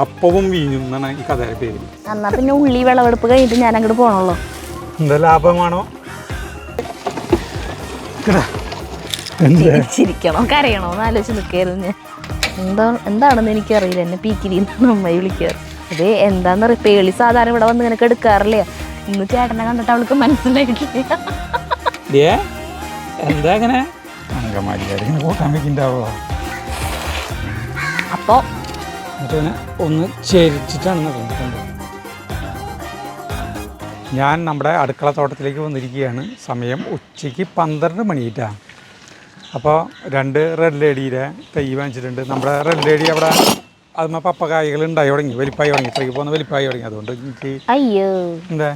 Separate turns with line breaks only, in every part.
അപ്പവും വീഞ്ഞും എന്നാണ് ഈ കഥയുടെ പേര്.
എന്നാ പിന്നെ ഉള്ളി വിളവെടുപ്പ് കഴിഞ്ഞിട്ട് ഞാൻ അങ്ങോട്ട് പോണല്ലോ.
എന്താ ലാഭമാണോ?
ചിരിക്കണോ കരയണോ എന്ന് ആലോചിച്ച് നിൽക്കായിരുന്നു ഞാൻ. എന്താണെന്ന് എനിക്കറിയില്ല. എന്നെ പീക്കിരിന്ന് അമ്മായി വിളിക്കാറ്. അത് എന്താന്ന് പേളി സാധാരണ ഇവിടെ വന്ന് ഇങ്ങനെ എടുക്കാറില്ല. ഇന്ന് ചേട്ടനെ കണ്ടിട്ട് അവൾക്ക് മനസ്സിലായിട്ടില്ല.
എന്താ അങ്ങനെ അങ്കമാലിക്കാരിങ്ങനെ കൂട്ടാൻ വെക്കുന്നുണ്ടാവോ?
അപ്പോ
ഒന്ന് ചെരിച്ചിട്ടാണ് നടന്നിട്ടുണ്ട്. ഞാൻ നമ്മുടെ അടുക്കള തോട്ടത്തിലേക്ക് വന്നിരിക്കുകയാണ്. സമയം ഉച്ചയ്ക്ക് 12 മണിയിട്ടാണ്. അപ്പോൾ 2 റെഡ് ലേഡിയുടെ തൈ വാങ്ങിച്ചിട്ടുണ്ട്. നമ്മുടെ റെഡ് ലേഡി അവിടെ അതുമ്മ പപ്പക്കായകൾ ഉണ്ടായി തുടങ്ങി, വലിപ്പായി തുടങ്ങി, ഇത്രയ്ക്ക് പോകുന്ന വലിപ്പായി തുടങ്ങി. അതുകൊണ്ട് എനിക്ക് എന്താ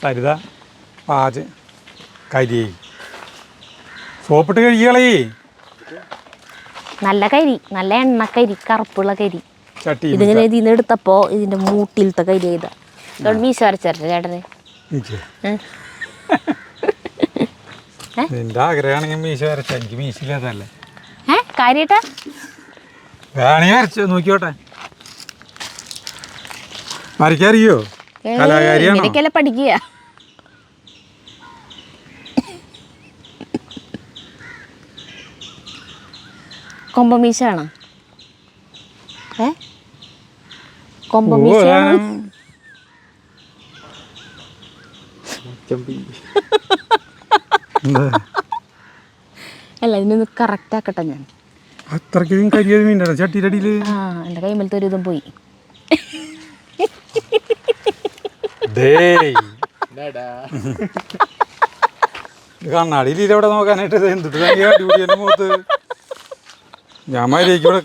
സരിത കരിയായി സോപ്പിട്ട് കഴുകികളേ.
നല്ല കരി, നല്ല എണ്ണക്കരി, കറുപ്പുള്ള കരി.
ചട്ടി
ഇതിങ്ങനെ ഇതിന്ന് എടുത്തപ്പോ ഇതിന്റെ മൂട്ടിലത്തെ കരി ചെയ്താ മീശ വരച്ചേട്ടെ ചേട്ടന്.
നിന്റെ ആഗ്രഹമാണെങ്കിൽ മീശ വരച്ച, എനിക്ക് മീശയില്ലാതല്ലേ.
കാര്യട്ടാ
വേണേ വരച്ച് നോക്കിയോട്ടെ. വരയ്ക്കറിയോ? കലാകാരിയാണോ?
പഠിക്കുക. കൊമ്പമീശാണോ? കൊമ്പമീശ അല്ല, ഇതിനൊന്ന് കറക്റ്റ് ആക്കട്ടെ ഞാൻ.
അത്രയ്ക്കും കരിയത് മീനാണ് ചട്ടിയുടെ അടിയിൽ.
എൻ്റെ കൈമലത്തെ ഒരു ഇതും പോയി.
കണ്ണാടിയിൽ ഇവിടെ നോക്കാനായിട്ട് എന്തിട്ട് മുഖത്ത് ഞാൻ മര്യാദയ്ക്ക് ഇവിടെ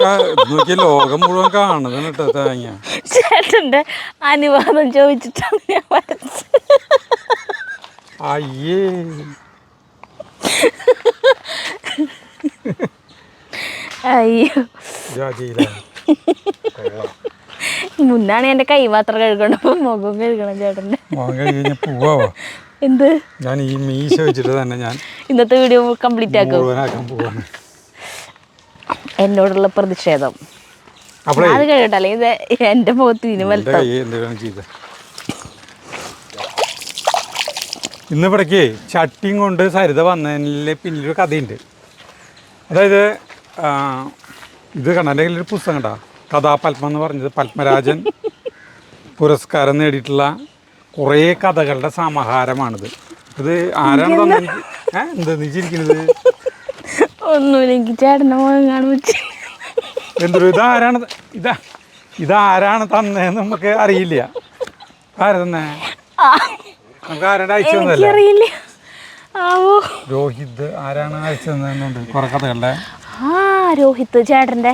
നോക്കിയ ലോകം മുഴുവൻ കാണുന്നതാണ് കേട്ടോ തേങ്ങ.
ചേട്ടൻ്റെ അനുവാദം ചോദിച്ചിട്ടാണ് ഞാൻ വരച്ചത്.
അയ്യേ
അയ്യോ, മുന്നാണ് എൻ്റെ കൈ മാത്രം കഴുകണപ്പോ മുഖം കഴുകണം ചേട്ടൻ്റെ.
പോവാ
എന്ത്?
ഞാൻ ഈ മീശ വെച്ചിട്ട് തന്നെ ഞാൻ
ഇന്നത്തെ വീഡിയോ കംപ്ലീറ്റ് ആക്കും.
പോവാണ്
എന്നോടുള്ള പ്രതിഷേധം. അത് കഴിയട്ടല്ലേ ഇത് എൻ്റെ മുഖത്ത്
ഇന്നിവിടേക്ക് ചട്ടിയും കൊണ്ട് സരിത വന്നതിൻ്റെ പിന്നിലൊരു കഥയുണ്ട്. അതായത് ഇത് കണ്ടെങ്കിൽ ഒരു പുസ്തകം കണ്ടാ, കഥാപത്മം എന്ന് പറഞ്ഞത് പത്മരാജൻ പുരസ്കാരം നേടിയിട്ടുള്ള കുറേ കഥകളുടെ സമാഹാരമാണിത്. ഇത് ആരാണ് തന്നെ എന്താ നീ ചിരിക്കുന്നത്?
ഒന്നുമില്ല, എനിക്ക് ചേട്ടൻ്റെ മുഖം കാണുമ്പോൾ
എന്തൊരു ഇതാരാണ് തന്നേന്ന് നമുക്ക് അറിയില്ല. ആരാ തന്നെ? നമുക്ക് ആരുടെ അയച്ചു തന്നല്ലേ? രോഹിത് ആരാണ് അയച്ചു തന്നുണ്ട് കുറെ കഥകളുടെ.
രോഹിത് ചേട്ടൻ്റെ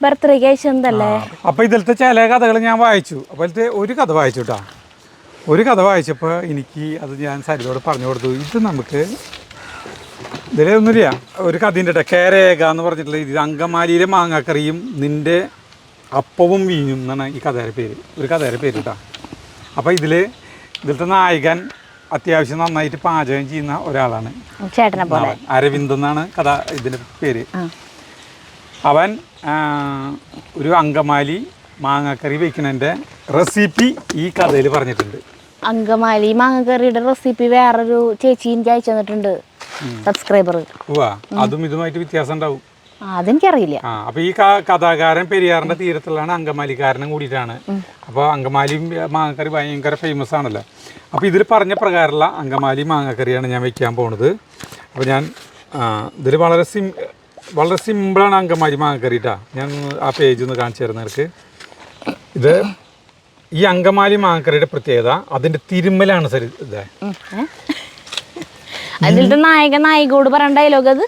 ബർത്ത്ഡേക്ക് അയച്ചു തന്നല്ലേ.
അപ്പോൾ ഇതിലത്തെ ചില കഥകൾ ഞാൻ വായിച്ചു. അപ്പോൾ ഇതിലത്തെ ഒരു കഥ വായിച്ചു കേട്ടോ. ഒരു കഥ വായിച്ചപ്പോൾ എനിക്ക് അത് ഞാൻ സരിതയോട് പറഞ്ഞു കൊടുത്തു. ഇത് നമുക്ക് ഇതിലൊന്നുമില്ല, ഒരു കഥയുണ്ട് കേരേഖ എന്ന് പറഞ്ഞിട്ടുള്ള ഇത് അങ്കമാലിയിലെ മാങ്ങാക്കറിയും നിൻ്റെ അപ്പവും വീഞ്ഞും എന്നാണ് ഈ കഥയുടെ പേര്, ഒരു കഥയുടെ പേര് കേട്ടോ. അപ്പോൾ ഇതിലത്തെ നായകൻ അത്യാവശ്യം നന്നായിട്ട് പാചകം ചെയ്യുന്ന ഒരാളാണ്. അരവിന്ദ് എന്നാണ് കഥ ഇതിൻ്റെ പേര്. അവൻ ഒരു അങ്കമാലി മാങ്ങാക്കറി വയ്ക്കുന്നതിൻ്റെ റെസിപ്പി ഈ കഥയിൽ പറഞ്ഞിട്ടുണ്ട്.
അങ്കമാലി മാങ്ങാക്കറിയുടെ റെസിപ്പി വേറൊരു ചേച്ചി എനിക്ക് അയച്ചു തന്നിട്ടുണ്ട്, സബ്സ്ക്രൈബർ.
അതും ഇതുമായിട്ട് വ്യത്യാസം ഉണ്ടാവും,
അതെനിക്കറിയില്ല.
അപ്പോൾ ഈ കഥാകാരൻ പെരിയാറിൻ്റെ തീരത്തുള്ളതാണ്, അങ്കമാലിക്കാരനും കൂടിയിട്ടാണ്. അപ്പോൾ അങ്കമാലി മാങ്ങാക്കറി ഭയങ്കര ഫേമസ് ആണല്ലോ. അപ്പോൾ ഇതിൽ പറഞ്ഞ പ്രകാരമുള്ള അങ്കമാലി മാങ്ങാക്കറിയാണ് ഞാൻ വെക്കാൻ പോണത്. അപ്പോൾ ഞാൻ ഇതിൽ വളരെ സിമ്പിളാണ് അങ്കമാലി മാങ്ങാക്കറി കേട്ടോ. ഞാൻ ആ പേജ് ഒന്ന് കാണിച്ചു തരുന്നവർക്ക്. ഇത് ഈ അങ്കമാലി മാങ്ങാക്കറിയുടെ പ്രത്യേകത അതിൻ്റെ തിരുമ്മലാണ്. സരി
അതിലത്തെ നായികയോട് പറയേണ്ട ഡയലോഗ് അത്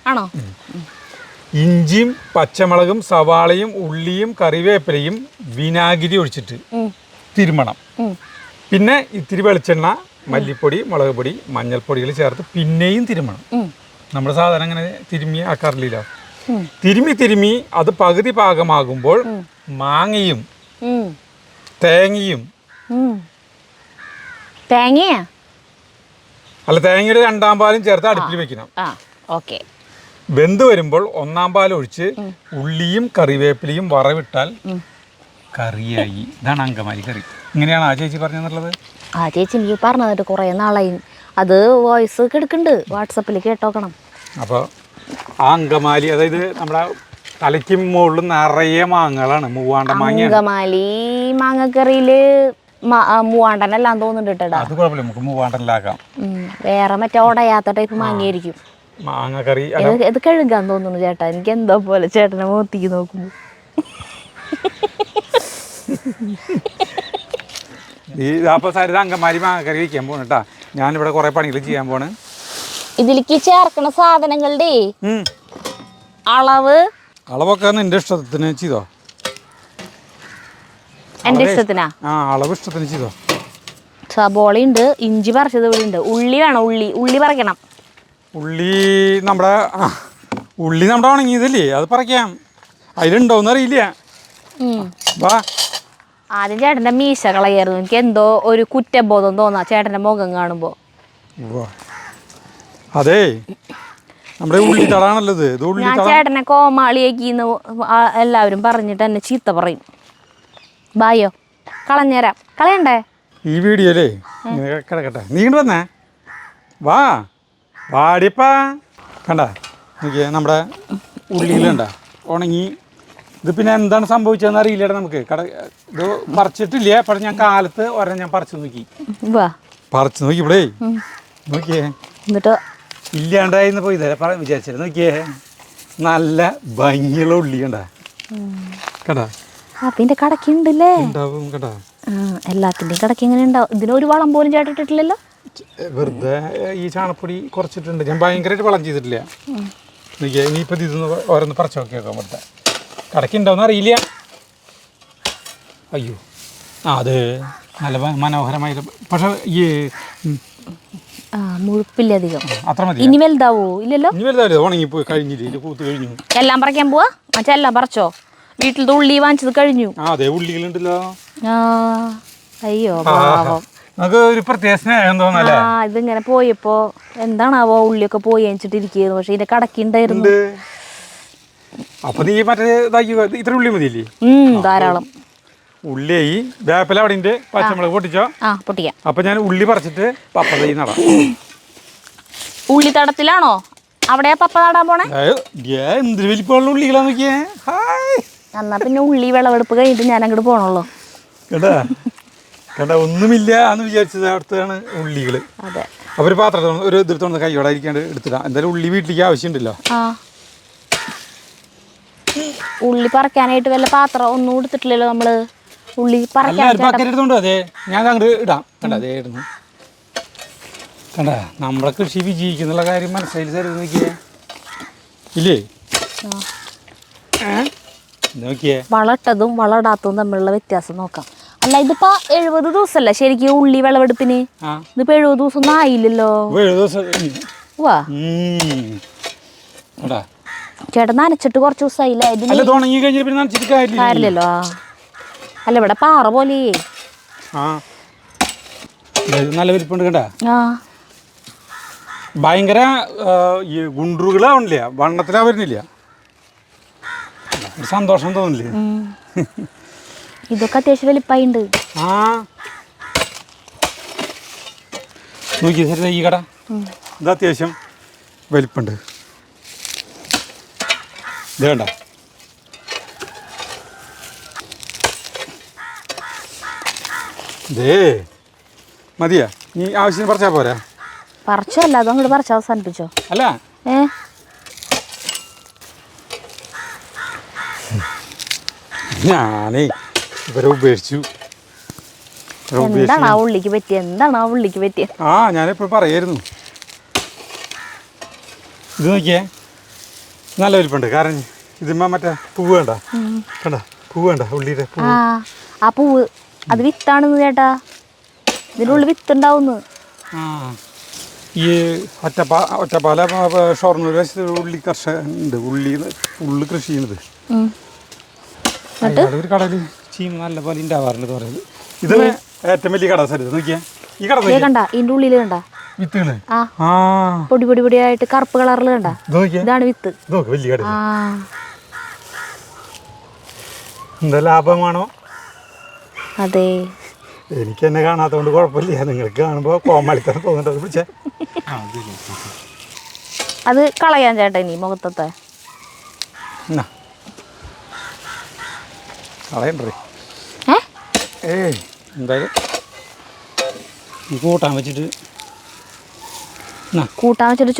ആണോ?
ഇഞ്ചിയും പച്ചമുളകും സവാളയും ഉള്ളിയും കറിവേപ്പിലയും വിനാഗിരി ഒഴിച്ചിട്ട് തിരുമണം. പിന്നെ ഇത്തിരി വെളിച്ചെണ്ണ, മല്ലിപ്പൊടി, മുളക് പൊടി, മഞ്ഞൾപ്പൊടികൾ ചേർത്ത് പിന്നെയും തിരുമണം. നമ്മൾ സാധാരണ അങ്ങനെ തിരുമ്മി ആക്കാറില്ല. തിരുമ്മി അത് പകുതി പാകമാകുമ്പോൾ മാങ്ങയും തേങ്ങയും അല്ല തേങ്ങയുടെ 2ാം പാലും ചേർത്ത് അടുപ്പിൽ വെക്കണം. വെന്ത് വരുമ്പോൾ ഒന്നാം പാൽ ഒഴിച്ച് ഉള്ളിയും കറിവേപ്പിലയും വറവിട്ടാൽ കറിയായി. ഇതാണ് അങ്കമാലി കറി. ഇങ്ങനെയാണ് ആ ചേച്ചി പറഞ്ഞെന്നുള്ളത്.
ആ ചേച്ചി എനിക്ക് പറഞ്ഞു തന്നിട്ട് കുറേ നാളായി. അത് വോയിസ് എടുക്കുന്നുണ്ട്, വാട്സപ്പിൽ കേട്ടോക്കണം.
അപ്പോൾ ആ അങ്കമാലി, അതായത് നമ്മുടെ തലയ്ക്ക് മുകളിൽ നിറയെ മാങ്ങകളാണ്. മൂവാണ്ട മാങ്ങ.
അങ്കമാലി മാങ്ങക്കറിയിൽ മൂവാണ്ടനെല്ലാം തോന്നുന്നുണ്ട് കേട്ടോ.
അത് കുഴപ്പമില്ല, നമുക്ക് മൂവാണ്ടനിലാക്കാം.
വേറെ മറ്റേ ഉടയാത്ത ടൈപ്പ് മാങ്ങയായിരിക്കും
മാങ്ങക്കറി.
ഇത് കഴുകാൻ തോന്നുന്നു ചേട്ടാ. എനിക്ക് എന്തോ പോലെ ചേട്ടനെ മോത്തിക്ക് നോക്കുമ്പോൾ.
അപ്പോൾ സരിത അങ്കമാലി മാങ്ങക്കറി വയ്ക്കാൻ പോകണം കേട്ടാ. ഞാനിവിടെ കുറേ പണികൾ ചെയ്യാൻ പോണ്.
ഇതിലേക്ക് ചേർക്കണ സാധനങ്ങളുടെ
അളവൊക്കെ നിന്റെ ഇഷ്ടത്തിന് ചെയ്തോ.
എൻ്റെ ഇഷ്ടത്തിനാ?
അളവ് ഇഷ്ടത്തിന് ചെയ്തോ.
സബോള ഉണ്ട്, ഇഞ്ചി പറിച്ചത് ഇവിടെ ഉണ്ട്. ഉള്ളി വേണം, ഉള്ളി പറിക്കണം.
ഉള്ളി നമ്മുടെ ഉണങ്ങിയതല്ലേ, അത് പറിക്കാം. അതിലുണ്ടോന്ന് അറിയില്ല. വാ.
ആദ്യം ചേട്ടൻ്റെ മീശ കളയായിരുന്നു. എനിക്ക് എന്തോ ഒരു കുറ്റബോധം തോന്നാ ചേട്ടൻ്റെ മുഖം കാണുമ്പോൾ.
അതെ, നമ്മുടെ ഉള്ളിത്തടാണല്ലോ ഇത്.
ഞാൻ ചേട്ടനെ കോമാളിയാക്കിന്ന് എല്ലാവരും പറഞ്ഞിട്ട് എന്നെ ചീത്ത പറയും. ബായോ കളഞ്ഞേരാം. കളയണ്ടേ
ഈ വീഡിയോയിലേ? കിടക്കട്ടെ, നീ ഇങ്ങോട്ട് വന്നേ. വാ വാടിപ്പാ. കണ്ട നോക്കിയേ, നമ്മുടെ ഉള്ളിയിലുണ്ട ഉണങ്ങി. ഇത് പിന്നെ എന്താണ് സംഭവിച്ചതെന്ന് അറിയില്ലേടാ നമുക്ക്. ഇത് പറിച്ചിട്ടില്ല. പക്ഷെ ഞാൻ കാലത്ത് ഒരെണ്ണം ഞാൻ പറിച്ചു നോക്കി. പറിച്ചു നോക്കി ഇവിടെ നോക്കിയേ. എന്നിട്ട് ഇല്ലാണ്ടായിന്ന് പോയി വിചാരിച്ചത്. നോക്കിയേ, നല്ല ഭംഗിയുള്ള ഉള്ളി കണ്ട. കടാ
പിന്നെ കടക്കുണ്ടല്ലേ.
ഉണ്ടാവും കേട്ടാ.
എല്ലാത്തിൻ്റെയും കടക്ക് എങ്ങനെ ഉണ്ടാവും? ഇതിനൊരു വളം പോലും ചേട്ടിട്ടില്ലല്ലോ.
വെറുതെ ഈ ചാണപ്പൊടി കുറച്ചിട്ടുണ്ട്. ഞാൻ ഭയങ്കരമായിട്ട് വളം ചെയ്തിട്ടില്ല. നോക്കിയാ, ഇനിയിപ്പോൾ ഇതൊന്ന് ഓരോന്ന് പറിച്ചു നോക്കിയേക്കാം. വെറുതെ കടക്കുണ്ടാവുന്ന അറിയില്ല. അയ്യോ, അത് നല്ല മനോഹരമായിട്ട്. പക്ഷെ ഈ
മുഴുപ്പില്ല അധികം.
അത്ര മതി.
ഇനി വലുതാവോ? ഇല്ലല്ലോ.
ഇനി വലുതാവില്ല, ഉണങ്ങിപ്പോയി കഴിഞ്ഞില്ല. കൂത്ത് കഴിഞ്ഞു.
എല്ലാം പറിക്കാൻ പോവാ? മറ്റേ എല്ലാം പറിച്ചോ? വീട്ടിലത്തെ ഉള്ളി വാങ്ങിച്ചത് കഴിഞ്ഞു.
അതെ, ഉള്ളികളുണ്ടല്ലോ.
അയ്യോ,
നമുക്ക് ഒരു പ്രത്യേക സ്നേഹം തോന്നല്ലേ.
ഇതിങ്ങനെ പോയപ്പോ എന്താണാവോ ഉള്ളിയൊക്കെ പോയി അനിച്ചിട്ടിരിക്കുന്നു. പക്ഷെ ഇതിന്റെ കടക്കുണ്ടായിരുന്നു.
അപ്പൊ നീ മറ്റേ ഇത്ര ഉള്ളി മതിയില്ലേ?
ധാരാളം
ഉള്ളിയായി. വേപ്പില അവിടെ ഉണ്ട്. പച്ചമുളക് പൊട്ടിച്ചോ?
പൊട്ടിക്കാം.
അപ്പൊ ഞാൻ ഉള്ളി പറിച്ചിട്ട് പപ്പ തൈ നടാം.
ഉള്ളി തടത്തിലാണോ അവിടെ പപ്പ നടാൻ പോണേ?
എന്തൊരു വലിപ്പമുള്ള ഉള്ളികളാ നോക്കിയേ.
എന്നാ പിന്നെ ഉള്ളി വിളവെടുപ്പ് കഴിഞ്ഞിട്ട് ഞാൻ അങ്ങോട്ട് പോണല്ലോ.
കേട്ടാ കേട്ടാ, ഒന്നുമില്ല എന്ന് വിചാരിച്ചത്. അടുത്താണ് ഉള്ളികള്.
അതെ.
അപ്പൊ ഒരു പാത്രം ഒരു ഇതിർത്തോണ്ട് കൈയോടെ ഇരിക്കാണ്ട് എടുത്തിടാം. എന്തായാലും ഉള്ളി വീട്ടിലേക്ക് ആവശ്യമുണ്ടല്ലോ.
ഉള്ളി പറിക്കാനായിട്ട് വല്ല പാത്രം ഒന്നും എടുത്തിട്ടില്ലല്ലോ നമ്മള്. ഉള്ളി
പറിക്കാൻ അതെ, ഞാൻ അങ്ങോട്ട് ഇടാം. കണ്ട അതേ ഇടുന്നു. കണ്ട, നമ്മളെ കൃഷി വിജയിക്കുന്നുള്ള കാര്യം മനസ്സിലായി തരുത്. നോക്കിയേ ഇല്ലേ? നോക്കിയേ,
വളട്ടതും വളടാത്തതും തമ്മിലുള്ള വ്യത്യാസം നോക്കാം. അല്ല, ഇതിപ്പോ 70 ദിവസമല്ല ശരിക്കും ഉള്ളി വിളവെടുപ്പിന്. ഇതിപ്പോ 70 ദിവസം ഒന്നും ആയില്ലല്ലോ.
70 ദിവസം.
വാ ചേട്ടൻ നനച്ചിട്ട് കുറച്ച് ദിവസമായില്ലേ? കാര്യമില്ലല്ലോ. അല്ല, ഇവിടെ പാറ പോലെ
നല്ല വലിപ്പുണ്ട്. കണ്ട, ഭയങ്കര ഗുണ്ടുകളാവണില്ല, വണ്ണത്തിലാ വരുന്നില്ല. സന്തോഷം തോന്നില്ലേ?
ഇതൊക്കെ അത്യാവശ്യം വലിപ്പായിണ്ട്.
നോക്കി ശരി, ഈ കട ഇത് അത്യാവശ്യം വലിപ്പുണ്ട്. ഇത് വേണ്ട. ഇതേ മതിയാ? നീ ആവശ്യത്തിന് പറിച്ചാ പോരാ?
പറിച്ചോ? അല്ല, അതോ അങ്ങോട്ട് പറിച്ച് അവസാനിപ്പിച്ചോ?
അല്ല, ഞാനേ ഇവരെ ഉപേക്ഷിച്ചു.
എന്താണ് ആ ഉള്ളിക്ക് പറ്റിയ?
ഞാനിപ്പോൾ പറയായിരുന്നു. ഇത് നോക്കിയേ, നല്ല വലിപ്പുണ്ട്. കാരണം ഇതിന്മ മറ്റേ പൂവ് വേണ്ട. കണ്ട, പൂവ് വേണ്ട, ഉള്ളിയുടെ പൂവ്.
ആ പൂവ് അത് വിത്താണെന്ന് ചേട്ടാ. ഇതിനുള്ളിൽ വിത്തുണ്ടാവുന്നു.
ഈ ഒറ്റപ്പാല ഷൊർണൂർ ഉള്ളി കർഷകനുണ്ട്. ഉള്ളി കൃഷി ചെയ്യുന്നത്. ഒരു കടയിൽ ചീമ നല്ല പോലെ ഉണ്ടാവാറുണ്ട് പറയുന്നത്. ഇത് ഏറ്റവും വലിയ കട. സരി നോക്കിയാ, ഈ കട
കണ്ട, ഇതിന്റെ ഉള്ളിൽ കണ്ട
വിത്തുകള്
ആ
ആ
പൊടി പൊടി പൊടിയായിട്ട് കറുപ്പ് കളറിൽ കണ്ട ഇതാണ് വിത്ത്.
വലിയ കട
ആ
എന്താ ലാഭമാണോ?
അതെ.
എനിക്ക് എന്നെ കാണാത്തതുകൊണ്ട് കുഴപ്പമില്ല, നിങ്ങൾക്ക് കാണുമ്പോൾ കോമാളിത്തരം തോന്നുന്നുണ്ട്. അത് പിടിച്ചേ
അത് കളയാൻ ചേട്ടാ ഇനി മുഖത്തത്തെ
കളയണ്ടേ. ഏയ് എന്തായാലും കൂട്ടാൻ വെച്ചിട്ട്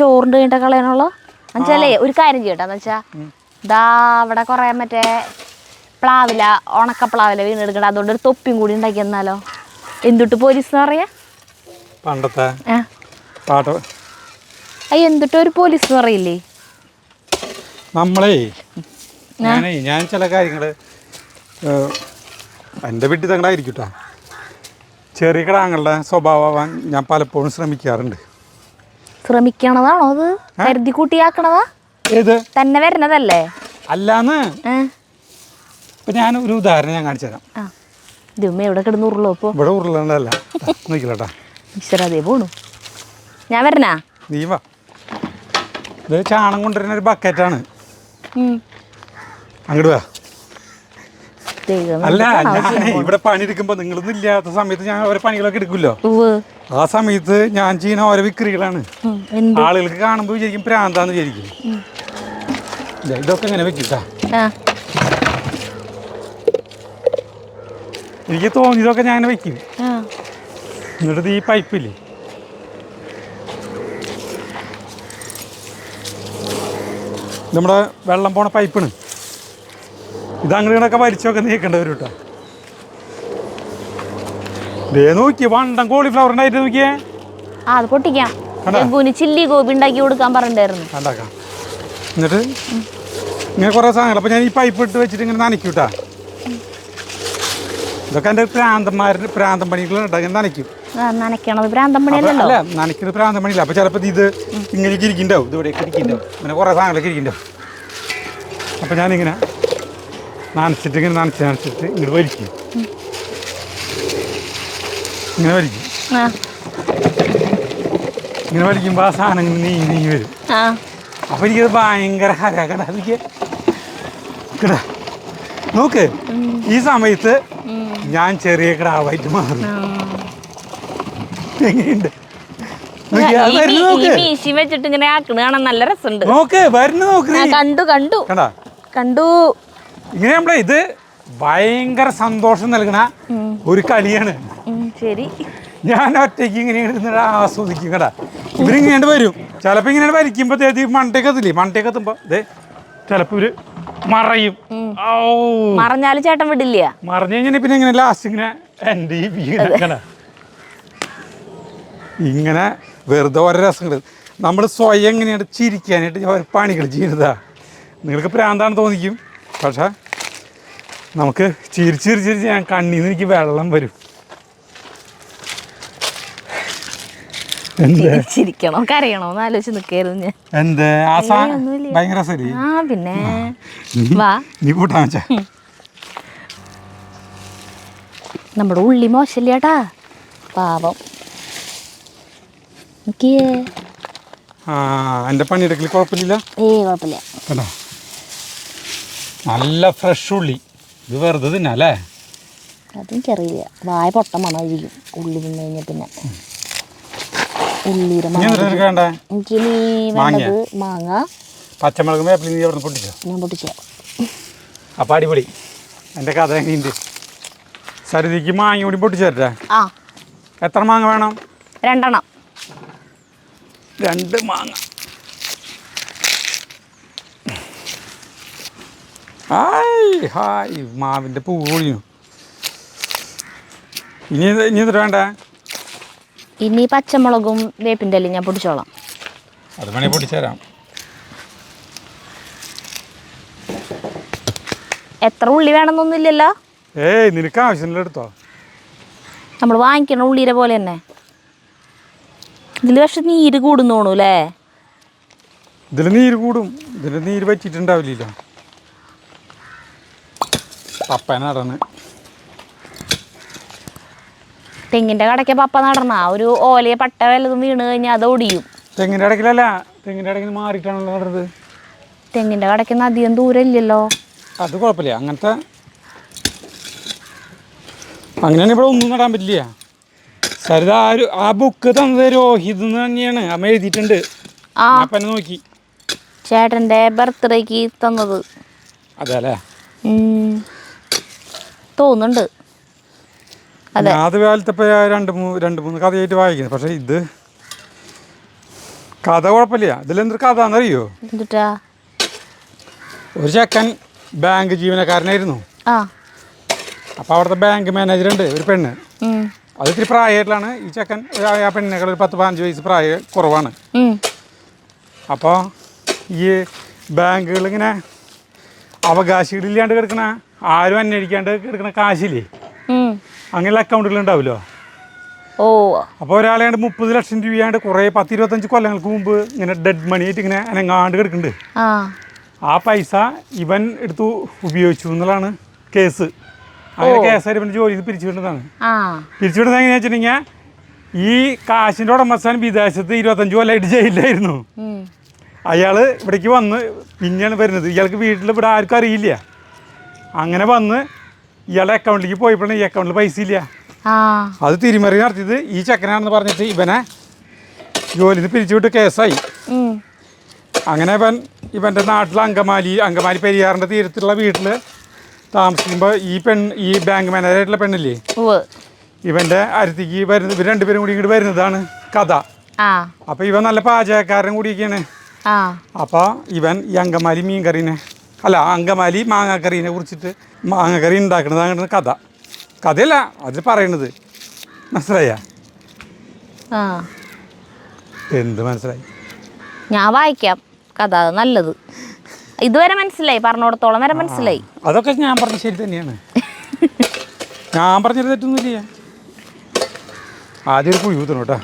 ചോറിൻ്റെ കഴിഞ്ഞിട്ട് കളയാനുള്ള എന്നുവെച്ചാലേ ഒരു കാര്യം ചെയ്യട്ടെ എന്ന് വെച്ചാൽ ഇതാ അവിടെ കുറേ മറ്റേ പ്ലാവില ഉണക്കപ്ലാവില വീണെടുക്കണ്ട, അതുകൊണ്ട് ഒരു തൊപ്പിയും കൂടി ഉണ്ടാക്കി എന്നാലോ. എന്തുട്ട് പോലീസ് എന്ന് പറയാ
പണ്ടത്തെ പാട്ട്.
അയ്യ എന്തുട്ട് ഒരു പോലീസ് എന്ന് പറയില്ലേ
നമ്മളേ. ഞാൻ ചില കാര്യങ്ങൾ എൻ്റെ വീട്ടിൽ തങ്ങളായിരിക്കട്ടാ, ചെറിയ കിടാങ്ങളുടെ സ്വഭാവമാവാൻ ഞാൻ പലപ്പോഴും ശ്രമിക്കാറുണ്ട്.
ശ്രമിക്കണതാണോ അത്? കരുതി കൂട്ടിയാക്കണതാ?
ഏത്
തന്നെ വരുന്നതല്ലേ?
അല്ലാന്ന്. ഇപ്പം ഞാൻ ഒരു ഉദാഹരണം ഞാൻ കാണിച്ചു തരാം.
ഇതുമ്മ എവിടെ കിടന്ന് ഉരുളോ ഇപ്പോൾ?
ഇവിടെ ഉരുളണ്ടല്ല, നോക്കില്ലട്ടാ.
ഈശ്വര അതേ പോണു. ഞാൻ വരണാ?
നീ വാ. ഇത് ചാണം കൊണ്ടുവരുന്ന ഒരു ബക്കറ്റാണ്. അങ്ങോട്ട് വാ. അല്ല, ഞാൻ ഇവിടെ പണിയെടുക്കുമ്പോൾ നിങ്ങളൊന്നും ഇല്ലാത്ത സമയത്ത് ഞാൻ ഓരോ പണികളൊക്കെ എടുക്കുമല്ലോ. ആ സമയത്ത് ഞാൻ ചെയ്യുന്ന ഓരോ വിക്രികളാണ്. ആളുകൾക്ക് കാണുമ്പോൾ വിചാരിക്കും പ്രാന്താന്ന് വിചാരിക്കും. ഇതൊക്കെ ഇങ്ങനെ വെക്കിട്ടാ. എനിക്ക് തോന്നിയതൊക്കെ ഞാൻ വെക്കും. എന്നിട്ട് ഈ പൈപ്പില്ലേ, നമ്മുടെ വെള്ളം പോണ പൈപ്പാണ്. ഇതങ്ങനെയൊക്കെ വലിച്ചൊക്കെ നീക്കേണ്ടവരും കേട്ടോ. ദേ നോക്കിയേ, വണ്ടം കോളിഫ്ലവർ ഉണ്ടായിട്ട് നോക്കിയേ.
അത് പൊട്ടിക്കാം. ചില്ലി ഗോപി ഉണ്ടാക്കി കൊടുക്കാൻ പറഞ്ഞിട്ടായിരുന്നു.
ഉണ്ടാക്കാം. എന്നിട്ട് ഇങ്ങനെ കുറേ സാധനങ്ങൾ. അപ്പം ഞാൻ ഈ പൈപ്പ് ഇട്ട് വെച്ചിട്ട് ഇങ്ങനെ നനയ്ക്കൂട്ടാ. ഇതൊക്കെ എൻ്റെ പ്രാന്തം പണികൾ ഇങ്ങനെ നനയ്ക്കും.
നനയ്ക്കണത് പ്രാന്തം പണിയല്ലല്ലോ.
അല്ല, നനയ്ക്കുന്നത് പ്രാന്തം പണിയില്ല. അപ്പോൾ ചിലപ്പോൾ ഇത് ഇങ്ങനെയൊക്കെ ഇരിക്കുന്നുണ്ടാവും, ഇതുവിടെയൊക്കെ ഇരിക്കുന്നുണ്ടാവും, അങ്ങനെ കുറേ സാധനങ്ങളൊക്കെ ഇരിക്കുന്നുണ്ടാവും. അപ്പം ഞാനിങ്ങനെ നനച്ചിട്ട് ഇങ്ങോട്ട് വലിക്കും. ഇങ്ങനെ വലിക്കും. ഇങ്ങനെ വലിക്കുമ്പോൾ ആ സാധനങ്ങൾ നീങ്ങി വരും. അപ്പോൾ എനിക്കത് ഭയങ്കര ഹരാകട. കിടാ നോക്ക്, ഈ സമയത്ത് ഞാൻ ചെറിയ കിടാവായിട്ട് മാറും. എങ്ങനെയുണ്ട്
വെച്ചിട്ട് ഇങ്ങനെ ആക്കണ കാണാൻ നല്ല രസമുണ്ട്.
നോക്ക്, വരുന്നു നോക്ക്.
കണ്ടു.
ഇങ്ങനെ നമ്മളെ ഇത് ഭയങ്കര സന്തോഷം നൽകണ ഒരു കളിയാണ്.
ശരി,
ഞാൻ ഒറ്റയ്ക്ക് ഇങ്ങനെ ആസ്വദിക്കും കേട്ടാ. ഇവരിങ്ങനെ വരും. ചിലപ്പോൾ ഇങ്ങനെ വലിക്കുമ്പോൾ മണ്ടേക്കെത്തുമ്പോൾ ചിലപ്പോൾ ഇവര് മറയും.
മറഞ്ഞാലും ചേട്ടൻ വിടില്ല.
മറഞ്ഞു കഴിഞ്ഞാൽ പിന്നെ ഇങ്ങനെ ലാസ്റ്റ് ഇങ്ങനെ എൻ്റെ ഇങ്ങനെ വെറുതെ ഓരോ രസങ്ങൾ നമ്മൾ സ്വയം എങ്ങനെയാണ് ചിരിക്കാനായിട്ട് ഓരോ പണികൾ ചെയ്യുന്നതാ. നിങ്ങൾക്ക് പ്രാന്താണ് തോന്നിക്കും, പക്ഷേ നമുക്ക് ചിരിച്ച് ഞാൻ കണ്ണീന്ന് എനിക്ക് വെള്ളം വരും.
ചിരിക്കണോ കരയണോന്ന് ആലോചിച്ച് നിൽക്കായിരുന്നു ഞാൻ.
എന്ത് ഭയങ്കര രസല്ലേ?
പിന്നെ വാ,
നീ കൂട്ടാൻ വെച്ചാ
നമ്മുടെ ഉള്ളി മോശല്ലേട്ടാ, പാവം.
എൻ്റെ പണിയെടുക്കൽ കുഴപ്പമില്ല.
കുഴപ്പമില്ല.
കേട്ടോ, നല്ല ഫ്രഷ് ഉള്ളി. ഇത് വെറുതെ തിന്നല്ലേ?
അതെനിക്കറിയില്ല. വായ പൊട്ട മണമായിരിക്കും ഉള്ളി തിന്നു കഴിഞ്ഞാൽ. പിന്നെ ഉള്ളിയുടെ എനിക്ക് വേണ്ടത് മാങ്ങ,
പച്ചമുളക്, വേപ്പില. നീ അവിടെ പൊട്ടിച്ചോ?
ഞാൻ പൊട്ടിച്ചോ.
അപ്പം അടിപൊളി. എൻ്റെ കഥ എങ്ങനെയുണ്ട്? സരിതയ്ക്ക് മാങ്ങ കൂടി പൊട്ടിച്ചു തരട്ടെ? എത്ര മാങ്ങ വേണം?
2 എണ്ണം.
2 മാങ്ങ. ഹായ് മാവിൻ്റെ പൂ പൊളിഞ്ഞു. ഇനി എന്നിട്ട് വേണ്ടേ?
ഇനി പച്ചമുളകും വേപ്പിൻ്റെ അല്ലേ ഞാൻ പൊടിച്ചോളാം.
അത് വേണേൽ പൊടിച്ചുതരാം.
എത്ര ഉള്ളി വേണമെന്നൊന്നുമില്ലല്ലോ.
നിനക്ക് ആവശ്യമില്ല, എടുത്തോ.
നമ്മൾ വാങ്ങിക്കണ ഉള്ളിയുടെ പോലെ തന്നെ. ഇതിൽ പക്ഷെ നീര് കൂടുന്നോണു അല്ലേ?
ഇതിൽ നീര് കൂടും. ഇതിൽ നീര് പറ്റിയിട്ടുണ്ടാവില്ല. പപ്പനാടാണ്.
തെങ്ങിൻ്റെ കടയ്ക്ക് പപ്പ നടണ ഒരു ഓലയെ പട്ട വല്ലതും വീണ് കഴിഞ്ഞാൽ അത് ഒടിയും.
തെങ്ങിൻ്റെ ഇടയ്ക്കിലല്ല, തെങ്ങിൻ്റെ ഇടയ്ക്ക് മാറിയിട്ടാണല്ലോ നടുന്നത്.
തെങ്ങിൻ്റെ കടയ്ക്ക് അധികം ദൂരം ഇല്ലല്ലോ.
അത് കുഴപ്പമില്ല. അങ്ങനത്തെ അങ്ങനെയാണ് ഇവിടെ ഒന്നും നടാൻ പറ്റില്ല. സരിത ആ ബുക്ക് തന്നത് രോഹിത് തന്നെയാണ്. അമ്മ എഴുതിയിട്ടുണ്ട്. അപ്പം നോക്കി
ചേട്ടൻ്റെ ബർത്ത്ഡേക്ക് തന്നത്.
അതെ അല്ലേ?
തോന്നുന്നുണ്ട്. അതെ.
അത് കാലത്ത് ഇപ്പോൾ രണ്ട് മൂന്ന് കഥയായിട്ട് വായിക്കുന്നത്. പക്ഷേ ഇത് കഥ കുഴപ്പമില്ല. ഇതിലെന്തൊരു കഥ എന്നറിയോ?
എന്നിട്ടാ
ഒരു ചെക്കൻ ബാങ്ക് ജീവനക്കാരനായിരുന്നു. അപ്പോൾ അവിടുത്തെ ബാങ്ക് മാനേജറുണ്ട് ഒരു പെണ്ണ്. അത് ഇത്തിരി പ്രായമായിട്ടാണ് ഈ ചെക്കൻ. ആ പെണ്ണിനേക്കാൾ ഒരു 10-15 വയസ്സ് പ്രായം കുറവാണ്. അപ്പോൾ ഈ ബാങ്കുകളിങ്ങനെ അവകാശികളില്ലാണ്ട് കിടക്കണ, ആരും അന്വേഷിക്കാണ്ട് കിടക്കണ കാശില്ലേ, അങ്ങനെയുള്ള അക്കൗണ്ടുകളുണ്ടാവുമല്ലോ. അപ്പോൾ ഒരാളെയാണ്ട് 30 ലക്ഷം രൂപയാണ്ട് കുറേ 10-25 കൊല്ലങ്ങൾക്ക് മുമ്പ് ഇങ്ങനെ ഡെഡ് മണി ആയിട്ട് ഇങ്ങനെ അനങ്ങാണ്ട് കിടക്കുന്നുണ്ട്. ആ പൈസ ഇവൻ എടുത്തു ഉപയോഗിച്ചു എന്നുള്ളതാണ് കേസ്. അങ്ങനെ കേസായിട്ട് ഇവൻ്റെ ജോലിയിൽ പിരിച്ചുവിടുന്നതാണ്. പിരിച്ചുവിടുന്നത് എങ്ങനെയാ വെച്ചിട്ടുണ്ടെങ്കിൽ, ഈ കാശിൻ്റെ ഉടമസ്ഥൻ വിദേശത്ത് 25 കൊല്ലമായിട്ട് ജയിലിലായിരുന്നു. അയാൾ ഇവിടേക്ക് വന്ന് പിന്നെയാണ് വരുന്നത്. ഇയാൾക്ക് വീട്ടിൽ ഇവിടെ ആർക്കും അറിയില്ല. അങ്ങനെ വന്ന് ഇയാളുടെ അക്കൗണ്ടിലേക്ക് പോയപ്പോഴാണ് ഈ അക്കൗണ്ടിൽ പൈസ ഇല്ല. അത് തിരിമറി നടത്തിയത് ഈ ചെക്കനാണെന്ന് പറഞ്ഞിട്ട് ഇവനെ ജോലിയിൽ നിന്ന് പിരിച്ചുവിട്ട് കേസായി. അങ്ങനെ ഇവൻ്റെ നാട്ടിൽ അങ്കമാലി പെരിയാറിൻ്റെ തീരത്തുള്ള വീട്ടിൽ താമസിക്കുമ്പോൾ ഈ ബാങ്ക് മാനേജറായിട്ടുള്ള പെണ്ണില്ലേ, ഇവൻ്റെ അടുത്തേക്ക് വരുന്നത്, ഇവർ രണ്ടുപേരും കൂടി ഇങ്ങോട്ട് വരുന്നതാണ് കഥ. അപ്പോൾ ഇവൻ നല്ല പാചകക്കാരൻ കൂടിയൊക്കെയാണ്. അപ്പോൾ ഇവൻ ഈ അങ്കമാലി അങ്കമാലി മാങ്ങാക്കറീനെ കുറിച്ചിട്ട് മാങ്ങാക്കറി ഉണ്ടാക്കുന്നതാണ് കഥയല്ല അത് പറയണത്. മനസ്സിലായ? എന്ത് മനസ്സിലായി?
ഞാൻ വായിക്കാം കഥ, നല്ലത്. ഇതുവരെ മനസ്സിലായി, പറഞ്ഞോടത്തോളം വരെ മനസ്സിലായി.
അതൊക്കെ ഞാൻ പറഞ്ഞ ശരി തന്നെയാണ്. ഞാൻ പറഞ്ഞത് തെറ്റൊന്നുമില്ല. ആദ്യം ഒരു കുഴി കുത്തണം കേട്ടോ.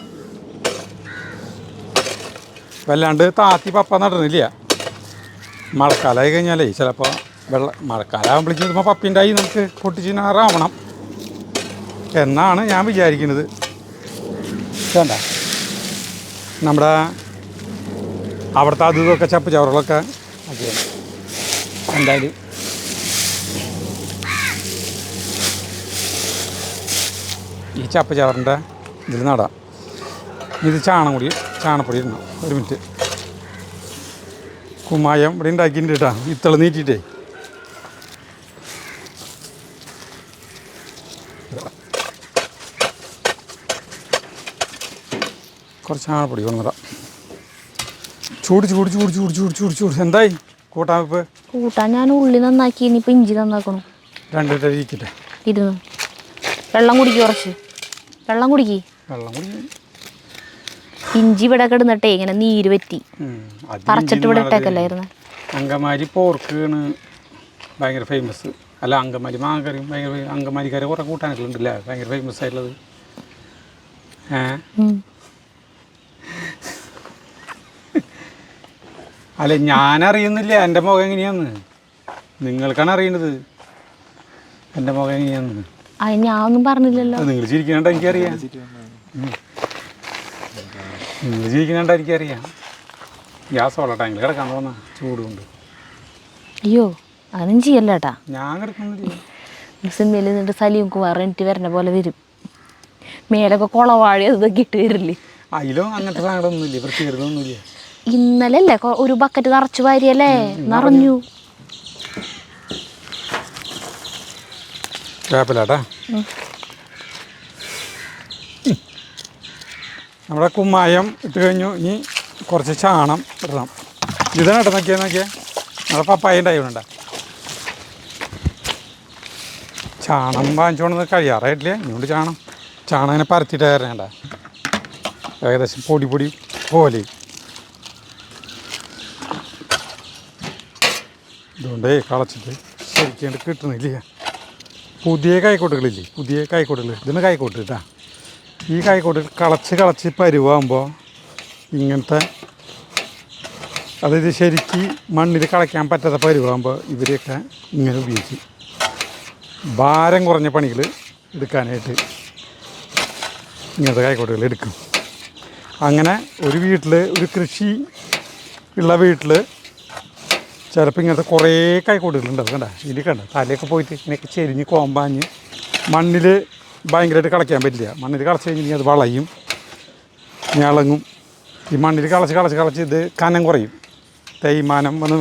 വല്ലാണ്ട് താത്തി പപ്പ നടണില്ല. മഴക്കാലമായി കഴിഞ്ഞാലേ ചിലപ്പോൾ മഴക്കാലമാകുമ്പോഴേക്കും ചിലപ്പോൾ പപ്പിൻ്റെ ആയി നമുക്ക് പൊട്ടിച്ചിനാറാവണം എന്നാണ് ഞാൻ വിചാരിക്കുന്നത്. വേണ്ട, നമ്മുടെ അവിടുത്തെ അതും ഇതൊക്കെ ചപ്പ് ചവറുകളൊക്കെ ഒക്കെയാണ്. എന്തായാലും ഈ ചപ്പ് ചവറിൻ്റെ ഇതിൽ നടാം. ഇത് ചാണപ്പൊടി ഇടണം. ഒരു മിനിറ്റ്. കുമ്മായം ഇവിടെ ഉണ്ടാക്കിയിട്ടുണ്ട് കേട്ടോ, ഇത്തള നീട്ടിയിട്ടേ. കുറച്ച് ചാണപ്പൊടി കൊണ്ടുവരാം. ചൂട് എന്തായി കൂട്ടാൻ? ഇപ്പം
കൂട്ടാൻ ഞാൻ ഉള്ളി നന്നാക്കി, ഇനിയിപ്പോൾ ഇഞ്ചി നന്നാക്കണം.
2 ലിറ്റർ ഇരിക്കട്ടെ.
വെള്ളം കുടിക്കും, കുറച്ച് വെള്ളം കുടിക്കി. ഇഞ്ചി ഇവിടെ കിടന്നിട്ടേ ഇങ്ങനെ നീര് പറ്റി പറിച്ചിട്ട് ഇവിടെ ഇട്ടേക്കല്ലായിരുന്നു.
അങ്കമാലി പോർക്കാണ് ഭയങ്കര ഫേമസ്. അല്ല, അങ്കമാലി മാങ്ങക്കറിയും ഭയങ്കര, അങ്കമാലിക്കാരെ കുറേ കൂട്ടാനൊക്കെ ഉണ്ടല്ലേ ഭയങ്കര ഫേമസ് ആയിട്ടുള്ളത്. അല്ല, ഞാനറിയുന്നില്ല എൻ്റെ മുഖം എങ്ങനെയാന്ന്. നിങ്ങൾക്കാണ് അറിയണത് എൻ്റെ മുഖം എങ്ങനെയാന്ന്.
ഞാനൊന്നും പറഞ്ഞില്ലല്ലോ.
നിങ്ങൾ ചിരിക്കണണ്ട എനിക്കറിയാം. നിങ്ങൾ ചിരിക്കണണ്ട എനിക്കറിയാം. ഗ്യാസ് ഉള്ള ടാങ്കിൽ കിടക്കാൻ തോന്നാ ചൂട് കൊണ്ട്.
അയ്യോ, അതൊന്നും ചെയ്യല്ല കേട്ടാ.
ഞാൻ കിടക്കുന്നില്ല.
സിനിമയിൽ നിന്നിട്ട് സലീം കുമാർ എനിക്ക് വരുന്ന പോലെ വരും. മേലൊക്കെ കുളവാഴി അതൊക്കെ ഇട്ട് വരില്ലേ.
അതിലും അങ്ങനത്തെ സാധനങ്ങളൊന്നുമില്ല, വൃത്തികേടുകളൊന്നുമില്ല.
ഇന്നലെ അല്ലേ ഒരു ബക്കറ്റ് നിറച്ചു വാരിയല്ലേ, നിറഞ്ഞു.
കുഴപ്പമില്ലാട്ടാ. നമ്മുടെ കുമ്മായം ഇട്ട് കഴിഞ്ഞു. ഇനി കുറച്ച് ചാണം ഇടണം. ഇതാണ് കേട്ടോ. നോക്കിയാൽ നമ്മുടെ പപ്പായ ഉണ്ടായിട്ടുണ്ട്. ചാണം വാങ്ങിച്ചോണ്ട് കഴിയാറായിട്ടില്ല. ഇങ്ങോട്ട് ചാണം ഇങ്ങനെ പരത്തിയിട്ട് കയറേണ്ട. ഏകദേശം പൊടി പോലെ. ഇതുകൊണ്ട് കളച്ചിട്ട് ശരിക്കും കിട്ടുന്നില്ല. പുതിയ കായ്ക്കോട്ടുകളില്ലേ, ഇതിന് കായ്ക്കോട്ട് കേട്ടാ. ഈ കായ്ക്കോട്ട് കളച്ച് പരുവാകുമ്പോൾ ഇങ്ങനത്തെ, അതായത് ശരിക്ക് മണ്ണിൽ കളയ്ക്കാൻ പറ്റാത്ത പരുവാകുമ്പോൾ ഇവരെയൊക്കെ ഇങ്ങനെ ഉപയോഗിച്ച് ഭാരം കുറഞ്ഞ പണികൾ എടുക്കാനായിട്ട് ഇങ്ങനത്തെ കൈക്കോട്ടുകൾ എടുക്കും. അങ്ങനെ ഒരു വീട്ടിൽ, ഒരു കൃഷി ഉള്ള വീട്ടിൽ ചിലപ്പോൾ ഇങ്ങനത്തെ കുറേ കൈക്കോട്ടുകളുണ്ടാവും. കണ്ട ഇതിൽ കണ്ട തലയൊക്കെ പോയിട്ട് ഇങ്ങനെയൊക്കെ ചെരിഞ്ഞ് കോമ്പാഞ്ഞ് മണ്ണിൽ ഭയങ്കരമായിട്ട് കളയ്ക്കാൻ പറ്റില്ല. മണ്ണിൽ കളച്ച് കഴിഞ്ഞാൽ അത് വളയും, ഞളങ്ങും. ഈ മണ്ണിൽ കളച്ച് ഇത് കനം കുറയും, തേയ്മാനം വന്ന്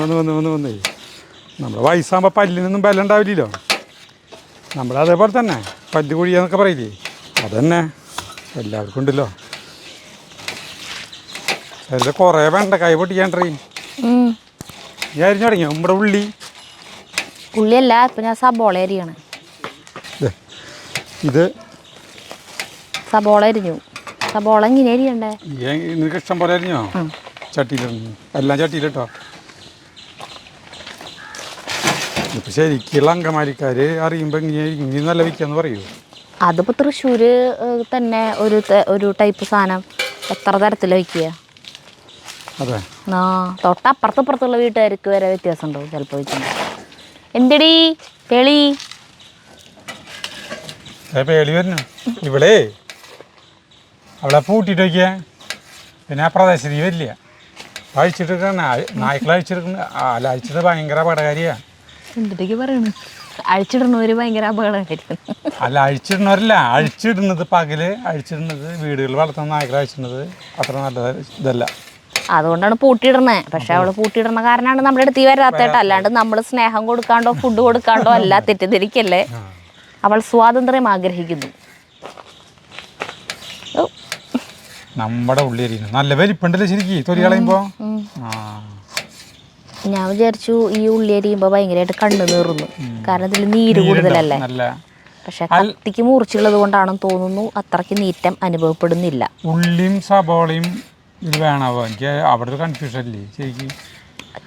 നമ്മുടെ വയസ്സാകുമ്പോൾ പല്ലിനൊന്നും ബലം ഉണ്ടാവില്ലല്ലോ. നമ്മളതേപോലെ തന്നെ പല്ല് കുഴിയാന്നൊക്കെ പറയില്ലേ, അതന്നെ എല്ലാവർക്കും ഉണ്ടല്ലോ. അതിൽ കുറേ വേണ്ട കൈ പൊട്ടിക്കാണ്ടേ. ഞാൻ അരിഞ്ഞു തുടങ്ങിയോ നമ്മുടെ
ഉള്ളിയല്ല, ഇപ്പം ഞാൻ സബോള അരിയാണ്.
ഇത്
സബോള അരിഞ്ഞു. സബോള ഇങ്ങനെ അരിയണ്ടേ?
നിനക്ക് ഇഷ്ടം പോലെ അരിഞ്ഞോ? ചട്ടിയിലിരുന്നു, എല്ലാം ചട്ടിയിലിട്ടോ. ഇപ്പം ശരിക്കുള്ള അങ്കമാലിക്കാർ അറിയുമ്പോൾ ഇങ്ങനെ നല്ല വിൽക്കാന്ന് പറയൂ.
അതിപ്പോൾ തൃശ്ശൂർ തന്നെ ഒരു ടൈപ്പ് സാധനം എത്ര തരത്തിൽ വയ്ക്കുക.
അതെ,
ആ തൊട്ടപ്പുറത്തുള്ള വീട്ടുകാർക്ക് വരെ വ്യത്യാസം ഉണ്ടാവും ചിലപ്പോൾ വെച്ചിട്ടുണ്ട്. എന്തെടി പേളി
വരുന്നു ഇവിടെ അവളെ പൂട്ടിയിട്ട് വയ്ക്കുക. പിന്നെ ആ പ്രദേശത്ത് വരില്ല, അഴിച്ചിട്ട് നായ്ക്കളെ അഴിച്ചിട്ട് ഭയങ്കര അപകടകാരിയാണ്.
എന്തൊക്കെ പറയണു? അഴിച്ചിടുന്നവർ ഭയങ്കര അപകടമായിരിക്കും.
അല്ല, അഴിച്ചിടുന്നവരല്ല, അഴിച്ചിടുന്നത് പകല് അഴിച്ചിടുന്നത്, വീടുകളിൽ വളർത്തുന്ന നായ്ക്കളെ അഴിച്ചിടുന്നത് അത്ര നല്ല ഇതല്ല.
അതുകൊണ്ടാണ് പൂട്ടിയിടണേ. പക്ഷെ അവള് പൂട്ടിയിടണ കാരണമാണ് നമ്മുടെ അടുത്ത് വരാത്തേട്ടോ. അല്ലാണ്ട് നമ്മൾ സ്നേഹം കൊടുക്കാണ്ടോ ഫുഡ് കൊടുക്കാണ്ടോ അല്ല, തെറ്റിദ്ധരിക്കല്ലേ. അവൾ സ്വാതന്ത്ര്യം ആഗ്രഹിക്കുന്നു.
നമ്മുടെ ഉള്ളി നല്ല വലിപ്പുണ്ടല്ലേ ശരിക്കും തൊലി കളയുമ്പോ.
ഞാൻ വിചാരിച്ചു ഈ ഉള്ളി അരിയുമ്പോ ഭയങ്കരമായിട്ട് കണ്ണു നീറുന്നു, കാരണം ഇതിൽ നീര് കൂടുതലല്ലേ. പക്ഷെ കത്തിക്ക് മുറിച്ചുള്ളത് കൊണ്ടാണെന്ന് തോന്നുന്നു അത്രയ്ക്ക് നീറ്റം അനുഭവപ്പെടുന്നില്ല.
ഉള്ളിയും സബോളയും ഇത് വേണാവോ? എനിക്ക് അവിടെ ഒരു കൺഫ്യൂഷൻ അല്ലേ ശരിക്കും.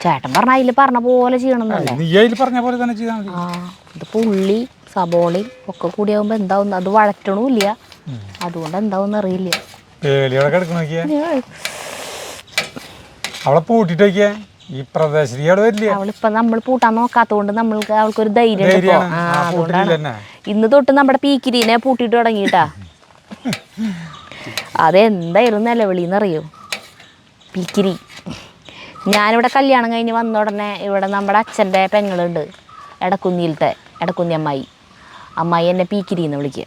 ചേട്ടൻ പറഞ്ഞ അതിൽ പറഞ്ഞ പോലെ ചെയ്യണമെന്നല്ലേ?
നീ അതിൽ പറഞ്ഞ പോലെ തന്നെ ചെയ്താൽ മതി.
ഇതിപ്പോൾ ഉള്ളി സബോളയും ഒക്കെ കൂടി ആകുമ്പോൾ എന്താവും, അത് വഴറ്റണമില്ല, അതുകൊണ്ട് എന്താവും അറിയില്ല.
പേളിയോടെ കിടക്കണ നോക്കിയാ അവളെ പൂട്ടിട്ട് നോക്കിയാ ഈ പ്രദേശത്ത് അവിടെ വരില്ല.
അവളിപ്പോ നമ്മൾ പൂട്ടാൻ നോക്കാത്തതുകൊണ്ട് നമ്മൾക്ക് അവൾക്കൊരു ധൈര്യം. ഇന്ന് തൊട്ട് നമ്മുടെ പീക്കിരീനെ പൂട്ടിട്ട് തുടങ്ങിട്ടാ. അതെന്തായിരുന്നു നിലവിളിന്നറിയോ? പീക്കിരി. ഞാനിവിടെ കല്യാണം കഴിഞ്ഞ് വന്ന ഉടനെ ഇവിടെ നമ്മുടെ അച്ഛൻ്റെ പെങ്ങളുണ്ട്, എടക്കുന്നി അമ്മായി എന്നെ പീക്കിരി എന്ന് വിളിക്കുക.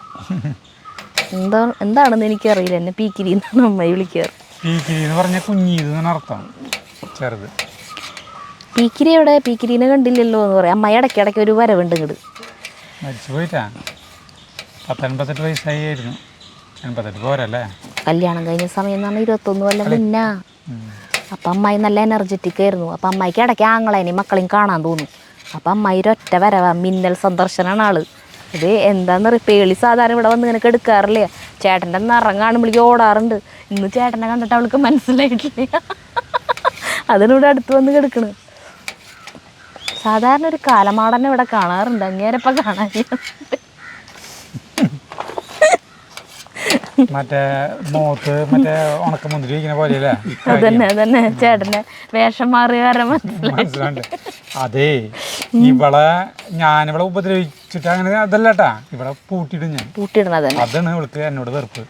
എന്താണെന്ന് എനിക്കറിയില്ല, എന്നെ പീക്കിരി എന്നാണ് അമ്മായി വിളിക്കാറ്. പീക്കിരി എവിടെ? പീക്കിരീനെ കണ്ടില്ലല്ലോ എന്ന് പറയാം. അമ്മായി ഇടയ്ക്കിടയ്ക്ക് ഒരു വരവുണ്ട് ഇങ്ങോട്ട്. കല്യാണം കഴിഞ്ഞ സമയം എന്ന് പറഞ്ഞാൽ 21 കൊല്ലം മുന്നാ. അപ്പം അമ്മായി നല്ല എനർജറ്റിക് ആയിരുന്നു. അപ്പം അമ്മായിക്ക് ഇടയ്ക്ക് ആങ്ങളേനെയും മക്കളെയും കാണാൻ തോന്നും. അപ്പം അമ്മായി ഒരൊറ്റ വരവാ, മിന്നൽ സന്ദർശനമാണ് ആള്. ഇത് എന്താണെന്ന് പറയുക, പേളി സാധാരണ ഇവിടെ വന്ന് ഇങ്ങനെ എടുക്കാറില്ല. ചേട്ടൻ്റെ നിറം കാണുമ്പോഴേക്കും ഓടാറുണ്ട്. ഇന്ന് ചേട്ടനെ കണ്ടിട്ട് അവൾക്ക് മനസ്സിലായിട്ടില്ല, അതിനിവിടെ അടുത്ത് വന്ന് കിടക്കണ്. സാധാരണ ഒരു കാലമാടനെ ഇവിടെ കാണാറുണ്ട്, അങ്ങേരപ്പം കാണാനില്ല.
മറ്റേ മോത്ത് മറ്റേ ഉണക്കമുന്തിരി ഇരിക്കുന്ന പോലെയല്ലേ?
അതന്നെ ചേട്ടനെ വേഷം മാറിയ കാരണം
മനസ്സിലാണ്ട്. അതേ, ഞാനിവിടെ ഉപദ്രവിച്ചിട്ട് അങ്ങനെ അതല്ലട്ടാ, ഇവിടെ പൂട്ടിയിടും ഞാൻ.
പൂട്ടിയിടുന്നത്
അതാണ് ഇവൾക്ക് എന്നോട് വെറുപ്പ്.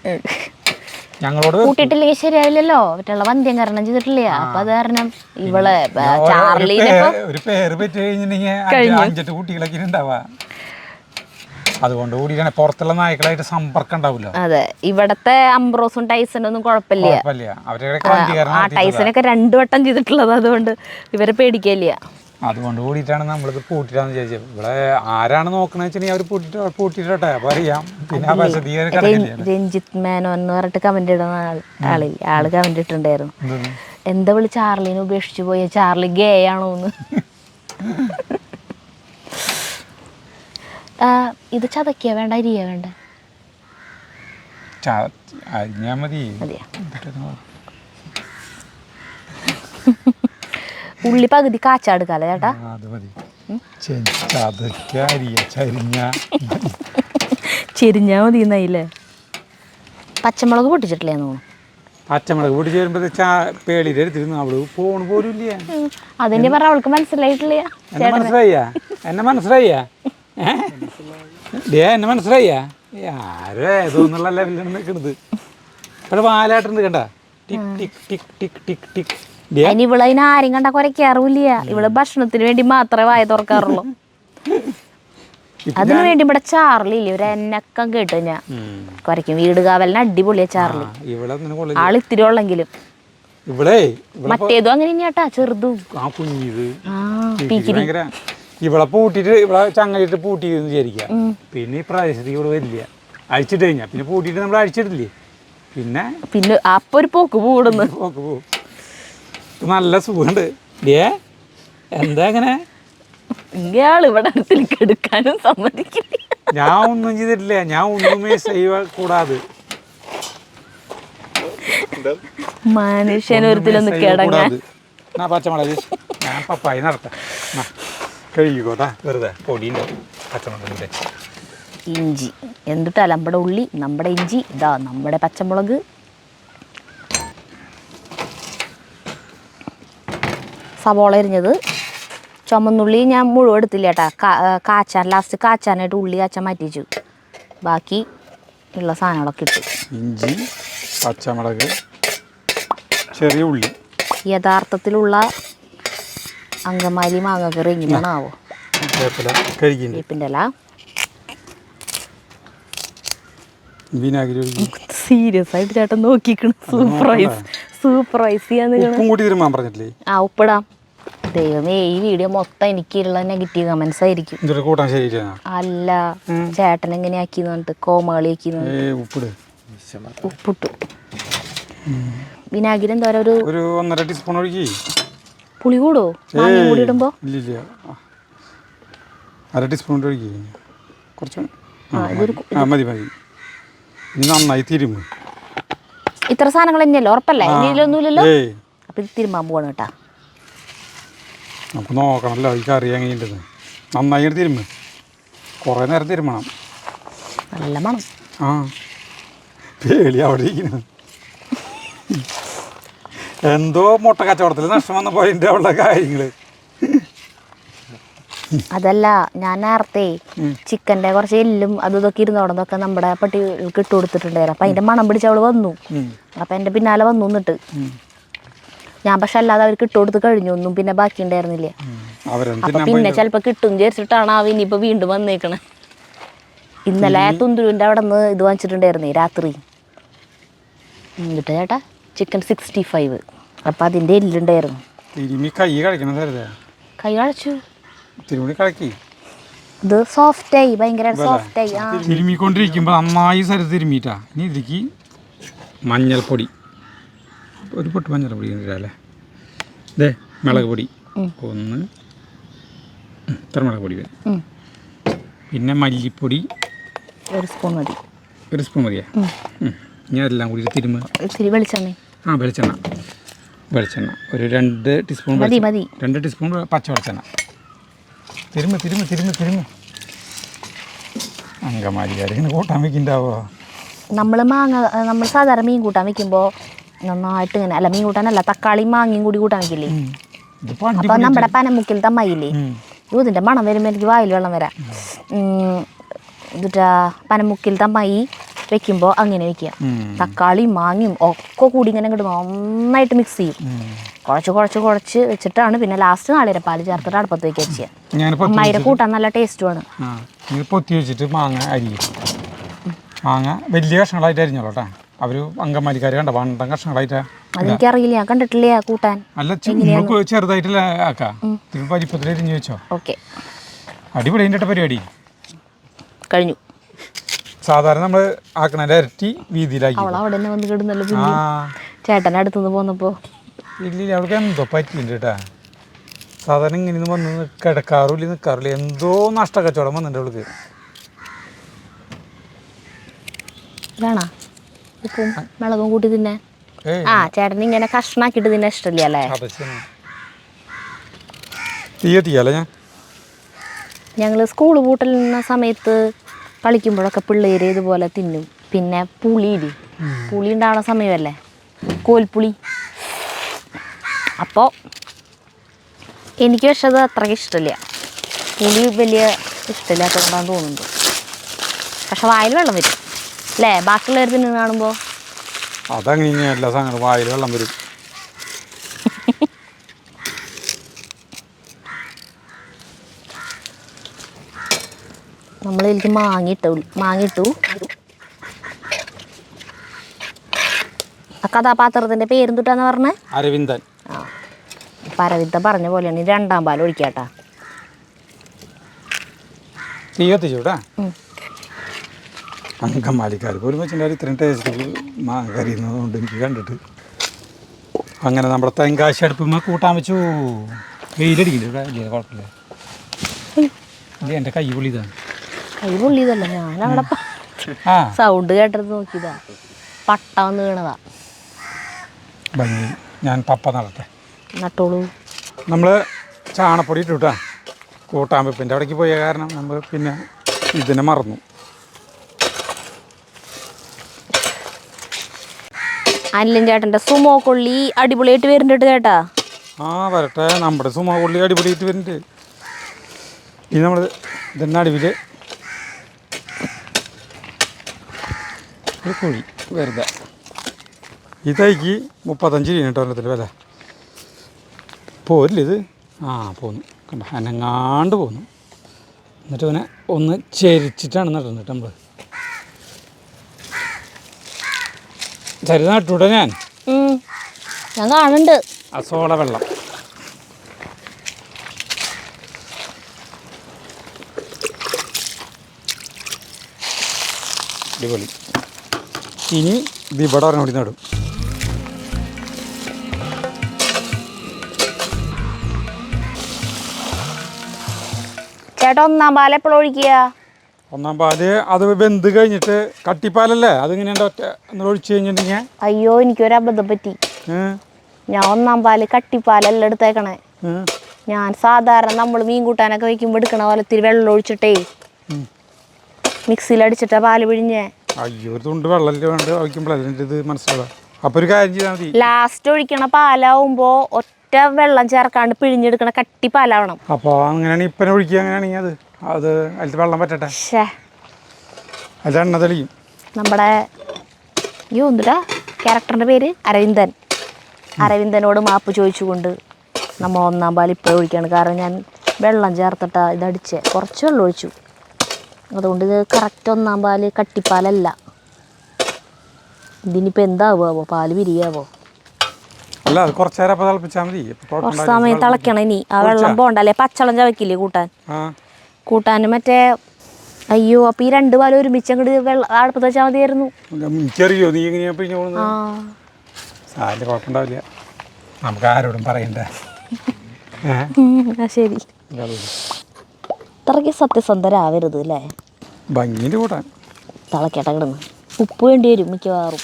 ഞങ്ങളോട്
പൂട്ടിയിട്ടില്ലെങ്കിൽ ശരിയാവില്ലല്ലോ, മറ്റുള്ള വന്ധ്യംകരണം ചെയ്തിട്ടില്ല. അപ്പൊ അത് കാരണം ഇവളെ ചാർലിനെ
ഒരു പേര് പറ്റി കഴിഞ്ഞിട്ടുണ്ടെങ്കിൽ 5-8 കുട്ടികളൊക്കെ ഉണ്ടാവാ. അതുകൊണ്ട് കൂടിയാണ് പുറത്തുള്ള നായ്ക്കളായിട്ട് സമ്പർക്കം ഉണ്ടാവില്ല.
അതെ, ഇവിടത്തെ അംബ്രോസും ടൈസനും ഒന്നും കുഴപ്പമില്ല. ആ ടൈസനൊക്കെ 2 വട്ടം ചെയ്തിട്ടുള്ളത്, അതുകൊണ്ട് ഇവരെ പേടിക്കില്ല.
അതുകൊണ്ട് കൂടിയിട്ടാണ് നമ്മളിത് പൂട്ടിട്ടാന്ന് വിചാരിച്ചത്. ഇവിടെ ആരാണ് നോക്കണെന്ന് വെച്ചിട്ടുണ്ടെങ്കിൽ അവർ പൂട്ടിട്ടോട്ടെ, അപ്പൊ അറിയാം. പിന്നെ
രഞ്ജിത്ത് മേനോൻ എന്ന് പറഞ്ഞിട്ട് കമന്റ് ഇടുന്ന ആള് കമന്റ് ഇട്ടിട്ടുണ്ടായിരുന്നു, എന്താ വിളി ചാർലിനെ ഉപേക്ഷിച്ചു പോയ, ചാർലി ഗേ ആണോന്ന്. ഇത് ചതക്കിയ വേണ്ട, അരിയ വേണ്ട? ഉള്ളി പകുതി കാച്ചാടുക്കാലോ ചേട്ടാ. ചെരിഞ്ഞാ മതി എന്നായില്ലേ. പച്ചമുളക് പൊട്ടിച്ചിട്ടില്ലേ തോന്നുന്നു.
പച്ചമുളക് പൊട്ടിച്ച് വരുമ്പോ പേളിയുടെ എടുത്തിരുന്നു, അവള് പോണു പോലും ഇല്ല.
അതിന്റെ പറഞ്ഞ അവൾക്ക് മനസ്സിലായിട്ടില്ല.
എന്നെ മനസ്സിലായ എന്നെ മനസ്സിലായ ആരോ ഏതോന്നുള്ള ലെവലിലാണ് നിൽക്കുന്നത്. അവിടെ വാലാട്ടുണ്ട് കണ്ട ടിക് ടിക് ടിക് ടിക് ടിക് ടിക്.
അതിന് ഇവള് അതിന് ആരും കണ്ട കുരയ്ക്കാറില്ല. ഇവള് ഭക്ഷണത്തിന് വേണ്ടി മാത്രമേ വായ തുറക്കാറുള്ളൂ. അതിനു വേണ്ടി ഇവിടെ ചാർലില്ലേ ഒരു എന്നക്കം കേട്ടു ഞാൻ കുരയ്ക്കും. വീട് കാവലിന് അടിപൊളിയാ ചാർലി. ആളിത്തിരി ഉള്ളെങ്കിലും മറ്റേതും അങ്ങനെ തന്നെയാട്ടാ, ചെറുതും.
ഇവിടെ പൂട്ടിട്ട് ഇവിടെ ചങ്ങലിട്ട് പൂട്ടിന്ന് വിചാരിക്കുക. പിന്നെ ഈ പ്രാദേശിക ഇവിടെ വരില്ല. അഴിച്ചിട്ട് കഴിഞ്ഞാ പിന്നെ പൂട്ടിട്ട് നമ്മൾ അഴിച്ചിട്ടില്ലേ, പിന്നെ
പിന്നെ അപ്പൊ ഒരു പോക്ക് കൂടുന്നു.
പോക്ക് പോകും. നല്ല സുഖമുണ്ട്. എന്താ അങ്ങനെ
ഇയാൾ ഇവിടെ അടുത്തേക്ക് എടുക്കാനും സമ്മതിക്കില്ല.
ഞാൻ ഒന്നും ചെയ്തിട്ടില്ല, ഞാൻ ഒന്നുമേ സേവ കൂടാതെ
മനുഷ്യനൊരുത്തിലൊന്ന് കിടങ്ങാൻ.
പച്ചമുളക് ഞാൻ പപ്പായി നടത്താം, കഴുകിക്കോട്ടാ. വെറുതെ പൊടിയുണ്ട് പച്ചമുളകിൻ്റെ.
ഇഞ്ചി എന്തിട്ടാ നമ്മുടെ ഉള്ളി, നമ്മുടെ ഇഞ്ചി, ഇതാ നമ്മുടെ പച്ചമുളക്. സവോള എരിഞ്ഞത്, ചുമന്നുള്ളി ഞാൻ മുഴുവൻ എടുത്തില്ല കേട്ടാ. കാച്ചാൻ ലാസ്റ്റ് കാച്ചാനായിട്ട് ഉള്ളി കാച്ചാൻ മാറ്റിച്ചു. ബാക്കി ഉള്ള സാധനങ്ങളൊക്കെ ഇട്ടു.
ഇഞ്ചി, പച്ചമുളക്, ചെറിയ ഉള്ളി.
യഥാർത്ഥത്തിലുള്ള അങ്കമാലി മാങ്ങക്കറി എങ്ങനെയാണാവോ? വേപ്പിൻ്റെ ഇല, സീരിയസ് ആയിട്ട് ചേട്ടൻ നോക്കിക്കണ്. സൂപ്പർവൈസ് ചെയ്യാൻ. ആ ഉപ്പിടാം. ദൈവമേ, ഈ വീഡിയോ മൊത്തം എനിക്കുള്ള നെഗറ്റീവ് കമന്റ്സ് ആയിരിക്കും. അല്ല, ചേട്ടൻ എങ്ങനെയാക്കി കോമകളിയാക്കി ഉപ്പിട്ടു. വിനാഗിരി എന്തോരം ഒരു
1.5 ടീസ്പൂൺ ഒഴുകി.
പുളി കൂടോ കൂടി ഇടുമ്പോ?
ഇല്ല, 1/2 ടീസ്പൂൺ ഒഴുകി. കുറച്ച് മതി മതി. ഇനി നന്നായി തിരുമ്പ്.
ഇത്ര സാധനങ്ങൾ തന്നെയല്ലോ, ഉറപ്പല്ലേ? ഇതിലൊന്നുമില്ലല്ലോ. അപ്പൊ ഇത് തിരുമ്പാൻ പോവാണ് കേട്ടാ.
നമുക്ക് നോക്കണമല്ലോ ഈ കറി എങ്ങനെയുണ്ടെന്ന്. നന്നായി തിരുമ്പ്, കുറേ നേരം തിരുമ്പണം.
നല്ല മണം.
ആ പേളി അവിടെ ഇരിക്കുന്നു. എന്തോ മുട്ട കച്ചവടത്തിൽ നഷ്ടം വന്ന പോയിൻ്റെ അവളുടെ കാര്യങ്ങൾ.
അതല്ല, ഞാൻ നേരത്തെ ചിക്കൻ്റെ കുറച്ച് എല്ലും അതും ഇതൊക്കെ ഇരുന്നോടൊക്കെ നമ്മുടെ പട്ടികൾക്ക് ഇട്ട് കൊടുത്തിട്ടുണ്ടായിരുന്നു. അപ്പം അതിൻ്റെ മണം പിടിച്ച് അവൾ വന്നു. അപ്പം എൻ്റെ പിന്നാലെ വന്നു എന്നിട്ട് ഞാൻ പക്ഷെ അല്ലാതെ അവർക്ക് ഇട്ട് കൊടുത്ത് കഴിഞ്ഞു. ഒന്നും പിന്നെ ബാക്കി ഉണ്ടായിരുന്നില്ല. അപ്പം പിന്നെ ചിലപ്പോൾ കിട്ടും വിചാരിച്ചിട്ടാണ് അവ ഇനിയിപ്പോൾ വീണ്ടും വന്നേക്കണേ. ഇന്നലെ തുന്തുരുവിൻ്റെ അവിടെ നിന്ന് ഇത് വാങ്ങിച്ചിട്ടുണ്ടായിരുന്നേ രാത്രി. എന്നിട്ട് ചേട്ടാ ചിക്കൻ 65. അപ്പം അതിൻ്റെ എല്ലുണ്ടായിരുന്നു. കൈ കഴിച്ചു. ഇത് സോഫ്റ്റായി, ഭയങ്കര സോഫ്റ്റായി.
തിരുമ്മിക്കൊണ്ടിരിക്കുമ്പോൾ നന്നായി സ്ഥലത്ത് തിരുമ്മിട്ടാ. ഇനി ഇതിലേക്ക് മഞ്ഞൾപ്പൊടി, ഒരു പൊട്ട് മഞ്ഞൾപ്പൊടി അല്ലേ, ഇതേ മുളക് പൊടി ഒന്ന്, ഇത്ര മുളക് പൊടി വരും. പിന്നെ മല്ലിപ്പൊടി
1 സ്പൂൺ മതി.
1 സ്പൂൺ മതിയാ? ഇനി അതെല്ലാം കൂടി തിരുമ്മ.
വെളിച്ചെണ്ണ
ഒരു 2 ടീസ്പൂൺ
മതി.
2 ടീസ്പൂൺ പച്ച വെളിച്ചെണ്ണ. തിരുമ്മ. അങ്കമാലിക്കാരിങ്ങനെ കൂട്ടാൻ വെക്കുന്നുണ്ടാവോ?
നമ്മൾ സാധാരണ മീൻ കൂട്ടാൻ വെക്കുമ്പോൾ നന്നായിട്ട് ഇങ്ങനെ, അല്ല മീൻ കൂട്ടാനല്ല, തക്കാളിയും മാങ്ങയും കൂടി കൂട്ടാൻ വെക്കില്ലേ? അപ്പോൾ നമ്മുടെ പനമുക്കിൽ തമ്മയില്ലേ, ഇതിൻ്റെ മണം വരുമ്പോൾ എനിക്ക് വായിൽ വെള്ളം വരാം. എന്നിട്ടാ പനമുക്കിൽ തമ്മായി വെക്കുമ്പോൾ അങ്ങനെ വെക്കുക. തക്കാളിയും മാങ്ങയും ഒക്കെ കൂടി ഇങ്ങനെ ഇങ്ങോട്ട് നന്നായിട്ട് മിക്സ് ചെയ്യും. കുഴച്ച് വെച്ചിട്ടാണ് പിന്നെ ലാസ്റ്റ് നാളികേരപ്പാൽ ചേർത്തിട്ട് അടുപ്പത്ത് വെക്കുക ചെയ്യാം. അമ്മായിരെ കൂട്ടാൻ നല്ല ടേസ്റ്റുമാണ്.
പൊത്തി വെച്ചിട്ട് മാങ്ങ അരിയും. മാങ്ങ വലിയ കഷ്ണങ്ങളായിട്ട് അരിഞ്ഞോളൂ. അവർ അങ്കമാലിക്കാർ കണ്ട വണ്ടം കഷ്ണങ്ങളായിട്ടാ.
അതെനിക്കറിയില്ല, ഞാൻ കണ്ടിട്ടില്ല കൂട്ടാൻ.
അല്ല, ചെറുതായിട്ടല്ല ആക്കാം. പരിപ്പത്തിൽ അരിഞ്ഞു വെച്ചോ.
ഓക്കെ,
അടിപൊളി. അതിൻ്റെ പരിപാടി
കഴിഞ്ഞു.
സാധാരണ നമ്മൾ ആക്കണ ഇരട്ടി വീതിയിലാക്കി.
അവിടെ തന്നെ വന്ന് കിടന്നല്ലോ ചേട്ടൻ്റെ അടുത്തുനിന്ന് പോന്നപ്പോ.
ഇല്ല, അവൾക്ക് എന്തോ പറ്റിയിട്ടുണ്ട് കേട്ടാ. സാധാരണ ഇങ്ങനെ വന്ന് കിടക്കാറില്ല, നിൽക്കാറില്ല. എന്തോ നഷ്ടക്കച്ചവടം വന്നിട്ടുണ്ട് അവൾക്ക്.
വേണോ ഉപ്പും മുളകും കൂട്ടി തിന്നെ? ചേട്ടൻ ഇങ്ങനെ കഷ്ണാക്കിട്ട് തിന്നെ ഇഷ്ടമില്ല അല്ലേ?
തീയല്ലേ
ഞങ്ങൾ സ്കൂൾ പൂട്ടലുന്ന സമയത്ത് കളിക്കുമ്പോഴൊക്കെ പിള്ളേർ ഇതുപോലെ തിന്നും. പിന്നെ പുളി ഉണ്ടാവുന്ന സമയമല്ലേ, കോൽപ്പുളി. അപ്പോൾ എനിക്ക് പക്ഷെ അത് അത്രയ്ക്ക് ഇഷ്ടമില്ല. പുളി വലിയ ഇഷ്ടമില്ലാത്തതുകൊണ്ടാന്ന് തോന്നുന്നുണ്ട്. പക്ഷെ വായിൽ വെള്ളം വരും അല്ലേ ബാക്കിയുള്ളവർ തിന്നു കാണുമ്പോൾ?
അതങ്ങനെ എല്ലാ സാധനങ്ങളും വായിൽ വെള്ളം വരും.
നമ്മളിതിലേക്ക് മാങ്ങിട്ടു. ആ കഥാപാത്രത്തിൻ്റെ പേരെന്തുട്ടാന്ന് പറഞ്ഞേ?
അരവിന്ദൻ.
ആ അപ്പം അരവിന്ദൻ പറഞ്ഞ പോലെയാണ് രണ്ടാം പാൽ ഒഴിക്കാട്ടാ.
തീ കത്തിച്ചൂട്ടാ. അങ്കമാലിക്കാർ പോലും വെച്ചിട്ടുണ്ടായിരുന്നു ഇത്രയും ടേസ്റ്റ് കറി കൊണ്ട് എനിക്ക് കണ്ടിട്ട്. അങ്ങനെ നമ്മുടെ തെങ്കാശി അടുപ്പുമ്മ കൂട്ടാൻ വെച്ചു. വെയിലടിക്കില്ല ഇവിടെ, കുഴപ്പമില്ല. ഇല്ല എൻ്റെ കൈ പൊള്ളിയതാണ്.
കൈ പൊള്ളിയതല്ല, ഞാനവിടെ സൗണ്ട് കേട്ടത് നോക്കിയതാ, പട്ട വന്ന് വീണതാ.
ഭംഗി ഞാൻ പപ്പ നടട്ടെ.
നട്ടോളൂ.
നമ്മൾ ചാണപ്പൊടി ഇട്ടുട്ടാ കൂട്ടാൻ വെപ്പിൻ്റെ അവിടേക്ക് പോയ കാരണം നമ്മൾ പിന്നെ ഇതിനെ മറന്നു.
അനിലൻ ചേട്ടൻ്റെ സുമോ കൊള്ളി അടിപൊളിയായിട്ട് വരുന്നുണ്ട് ചേട്ടാ.
ആ വരട്ടെ, നമ്മുടെ സുമോ കൊള്ളി അടിപൊളിയായിട്ട് വരുന്നുണ്ട്. ഇനി നമ്മൾ ഇതിൻ്റെ നടുവിൽ ഒരു കുഴി വെറുതെ. ഈ തൈക്ക് 35 രൂപ ഒരെണ്ണത്തിൽ വില. പോരില്ല ഇത്? ആ പോന്നു, കണ്ട അനങ്ങാണ്ട് പോന്നു. എന്നിട്ട് അവനെ ഒന്ന് ചരിച്ചിട്ടാണ് നട്ടുന്നത് നമ്മൾ. ചരി നട്ടൂടെ ഞാൻ
കാണുന്നുണ്ട്.
അസോള വെള്ളം അടിപൊളി. ഇനി ഇത് ഇവിടെ ഒരെണ്ണം നടും.
ചേട്ടാ ഒന്നാം പാൽ എപ്പോഴും ഒഴിക്കുക?
ഒന്നാം പാല് അത് വെന്ത് കഴിഞ്ഞിട്ട്, കട്ടിപ്പാലല്ലേ അതിങ്ങനെ ഒറ്റ ഒഴിച്ച് കഴിഞ്ഞിട്ടുണ്ടെങ്കിൽ.
അയ്യോ എനിക്കൊരു അബദ്ധം പറ്റി. ഞാൻ ഒന്നാം പാല് കട്ടിപ്പാലല്ല എടുത്തേക്കണേ. ഞാൻ സാധാരണ നമ്മൾ മീൻ കൂട്ടാനൊക്കെ വയ്ക്കുമ്പോൾ എടുക്കണ പോലെ ഇത്തിരി വെള്ളം ഒഴിച്ചിട്ടേ മിക്സിയിൽ അടിച്ചിട്ടാ പാല് പിഴിഞ്ഞേ.
അയ്യോ ഒരു തുണ്ട് വെള്ളം വേണ്ട ഒഴിക്കുമ്പോഴല്ലേ ഇത് മനസ്സിലാവുക. അപ്പോൾ ഒരു കാര്യം ചെയ്താൽ മതി,
ലാസ്റ്റ് ഒഴിക്കണ പാലാവുമ്പോൾ ഒറ്റ വെള്ളം ചേർക്കാണ്ട് പിഴിഞ്ഞെടുക്കണ കട്ടിപ്പാലാവണം.
അപ്പോൾ അങ്ങനെയാണെങ്കിൽ ഇപ്പനെ ഒഴിക്കുക. അങ്ങനെയാണെങ്കിൽ അത് അതിൽ വെള്ളം പറ്റട്ടെ. അതിൽ എണ്ണ തെളിയും.
നമ്മുടെ എന്തുടാ ക്യാരക്ടറിൻ്റെ പേര്? അരവിന്ദൻ. അരവിന്ദനോട് മാപ്പ് ചോദിച്ചുകൊണ്ട് നമ്മൾ ഒന്നാം പാൽ ഇപ്പോൾ ഒഴിക്കുകയാണ്. കാരണം ഞാൻ വെള്ളം ചേർത്തിട്ടാ ഇതടിച്ച് കുറച്ച് വെള്ളം ഒഴിച്ചു. അതുകൊണ്ട് ഇത് കറക്റ്റ് ഒന്നാം പാൽ കട്ടിപ്പാലല്ല. ഇതിനിപ്പോൾ എന്താവുമോ? പാല് വിരിയാവോ?
അല്ല അത് കുറച്ച് നേരം അപ്പോൾ തിളപ്പിച്ചാൽ മതി.
കുറച്ച് സമയം തിളയ്ക്കണം. ഇനി ആ വെള്ളം പോകണ്ടല്ലേ? പച്ചവെള്ളം ചവയ്ക്കില്ലേ കൂട്ടാൻ മറ്റേ? അയ്യോ അപ്പോൾ ഈ 2 പാലും ഒരുമിച്ച് അങ്ങോട്ട് വെള്ളം അടുപ്പത്ത് വെച്ചാൽ മതിയായിരുന്നു.
എനിക്കറിയോ നീ എങ്ങനെയാ പിഴിഞ്ഞോളുന്നത്? സാരില്ല, കുഴപ്പമുണ്ടാവില്ല. നമുക്ക് ആരോടും പറയണ്ടേ.
ശരി, ഇത്രയ്ക്ക് സത്യസന്ധരാവരുത് അല്ലേ?
ഭംഗിൻ്റെ കൂട്ടാൻ
തിളക്കട്ടെ കിടന്ന്. ഉപ്പ് വേണ്ടി വരും മിക്കവാറും.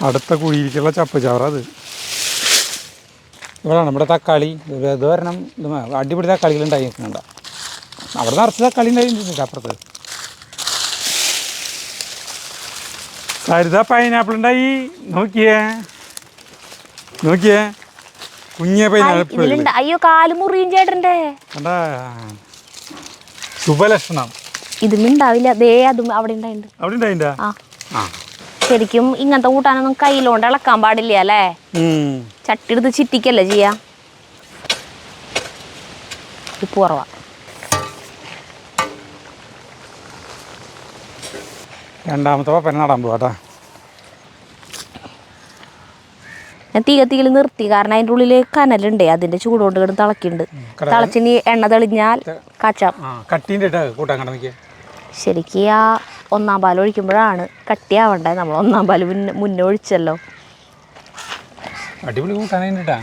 അടുത്ത കുഴിയിലേക്കുള്ള ചപ്പ് ചവറത് ഇവിടെ. നമ്മുടെ തക്കാളി ഇത് വരണം. അടിപൊളി തക്കാളികളുണ്ടായി നിൽക്കുന്നുണ്ട്. അവിടെ നിറച്ച് തക്കാളി ഉണ്ടായിട്ടുണ്ട് അപ്പുറത്ത്. സരിത പൈനാപ്പിൾ ഉണ്ടായി. നോക്കിയേ കുഞ്ഞ പൈനാപ്പിൾ.
അയ്യോ കാല് മുറിയും ചേട്ടൻ്റെ.
കണ്ടാ ശുഭലക്ഷണം.
ഇതിലുണ്ടാവില്ല. ദേ അതും അവിടെ ഉണ്ടായിട്ടുണ്ട്.
അവിടെ ഉണ്ടായിട്ടാ? ആ
ശരിക്കും ഇങ്ങനത്തെ കൂട്ടാനൊന്നും കയ്യിലോണ്ട് ഇളക്കാൻ പാടില്ല അല്ലേ? ചട്ടി എടുത്ത് ചിറ്റിക്കല്ലേ ചെയ്യാ. ഉപ്പ് കുറവാ.
രണ്ടാമത്തെ പപ്പനെ നടാൻ പോവാട്ടാ.
ഞാൻ തീയിൽ നിർത്തി. കാരണം അതിൻ്റെ ഉള്ളിൽ കനലുണ്ട്. അതിൻ്റെ ചൂടുകൊണ്ട് കിടന്ന് തിളക്കുന്നുണ്ട്. തിളച്ചിനി എണ്ണ തെളിഞ്ഞാൽ കാച്ചാം. ശരിക്കും ആ ഒന്നാം പാൽ ഒഴിക്കുമ്പോഴാണ് കട്ടിയാവണ്ടേ. നമ്മൾ ഒന്നാം പാൽ മുന്നേ ഒഴിച്ചല്ലോ.
അടിപൊളി കൂട്ടാനായിട്ടാ.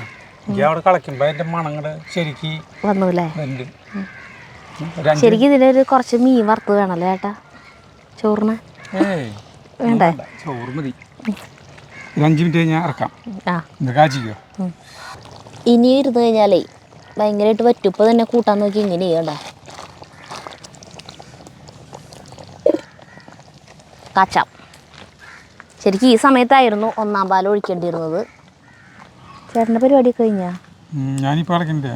അവിടെ കളക്കുമ്പോൾ അതിൻ്റെ മണങ്ങൾ ശരിക്കും
വന്നൂല്ലേ? ശരിക്കും ഇതിനൊരു കുറച്ച് മീൻ വറുത്ത് വേണമല്ലേ ചേട്ടാ ചോറിന്? വേണ്ടേ?
ചോറ് മതി. 5 മിനിറ്റ് കഴിഞ്ഞാൽ ഇറക്കാം. കാച്ചിക്കോ.
ഇനി ഇരുന്ന് കഴിഞ്ഞാലേ ഭയങ്കരമായിട്ട് പറ്റും. ഇപ്പം തന്നെ കൂട്ടാൻ നോക്കി ഇങ്ങനെ ചെയ്യണ്ട. കാച്ചാം. ശരിക്കും ഈ സമയത്തായിരുന്നു ഒന്നാം പാൽ ഒഴിക്കേണ്ടിയിരുന്നത്. ചേട്ടൻ്റെ പരിപാടിയൊക്കെ കഴിഞ്ഞാ?
ഞാനിപ്പോൾ ഇറക്കണ്ടേ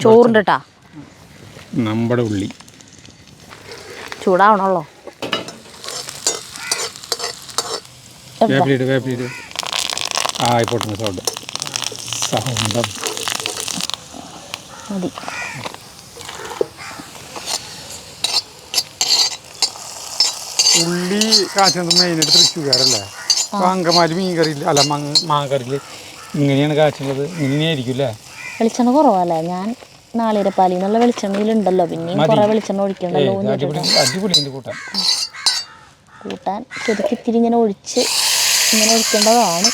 ചോറിൻ്റെ ഇട്ടാ
നമ്മുടെ ഉള്ളി
ചൂടാവണല്ലോ.
വേപ്പിലിട്ട് ആയിപ്പോട്ടെ സൗണ്ട്
മതി.
ഉള്ളി കാച്ചുന്നത് മെയിനായിട്ട് തൃശ്ശൂർക്കാരല്ലേ? അപ്പോൾ അങ്കമാലി മീൻ കറിയില്ല, അല്ല മാങ്ങക്കറിയിൽ ഇങ്ങനെയാണ് കാച്ചുന്നത്. ഇങ്ങനെയായിരിക്കും അല്ലേ?
വെളിച്ചെണ്ണ കുറവല്ലേ? ഞാൻ നാളികേരപ്പാലിൽ നിന്നുള്ള വെളിച്ചെണ്ണയിലുണ്ടല്ലോ, പിന്നെയും കുറേ വെളിച്ചെണ്ണ ഒഴിക്കണ്ടല്ലോ.
അടിപൊളിയുണ്ട് കൂട്ടാൻ.
ശരിക്കും ഇത്തിരി ഇങ്ങനെ ഒഴിക്കേണ്ടതാണ്.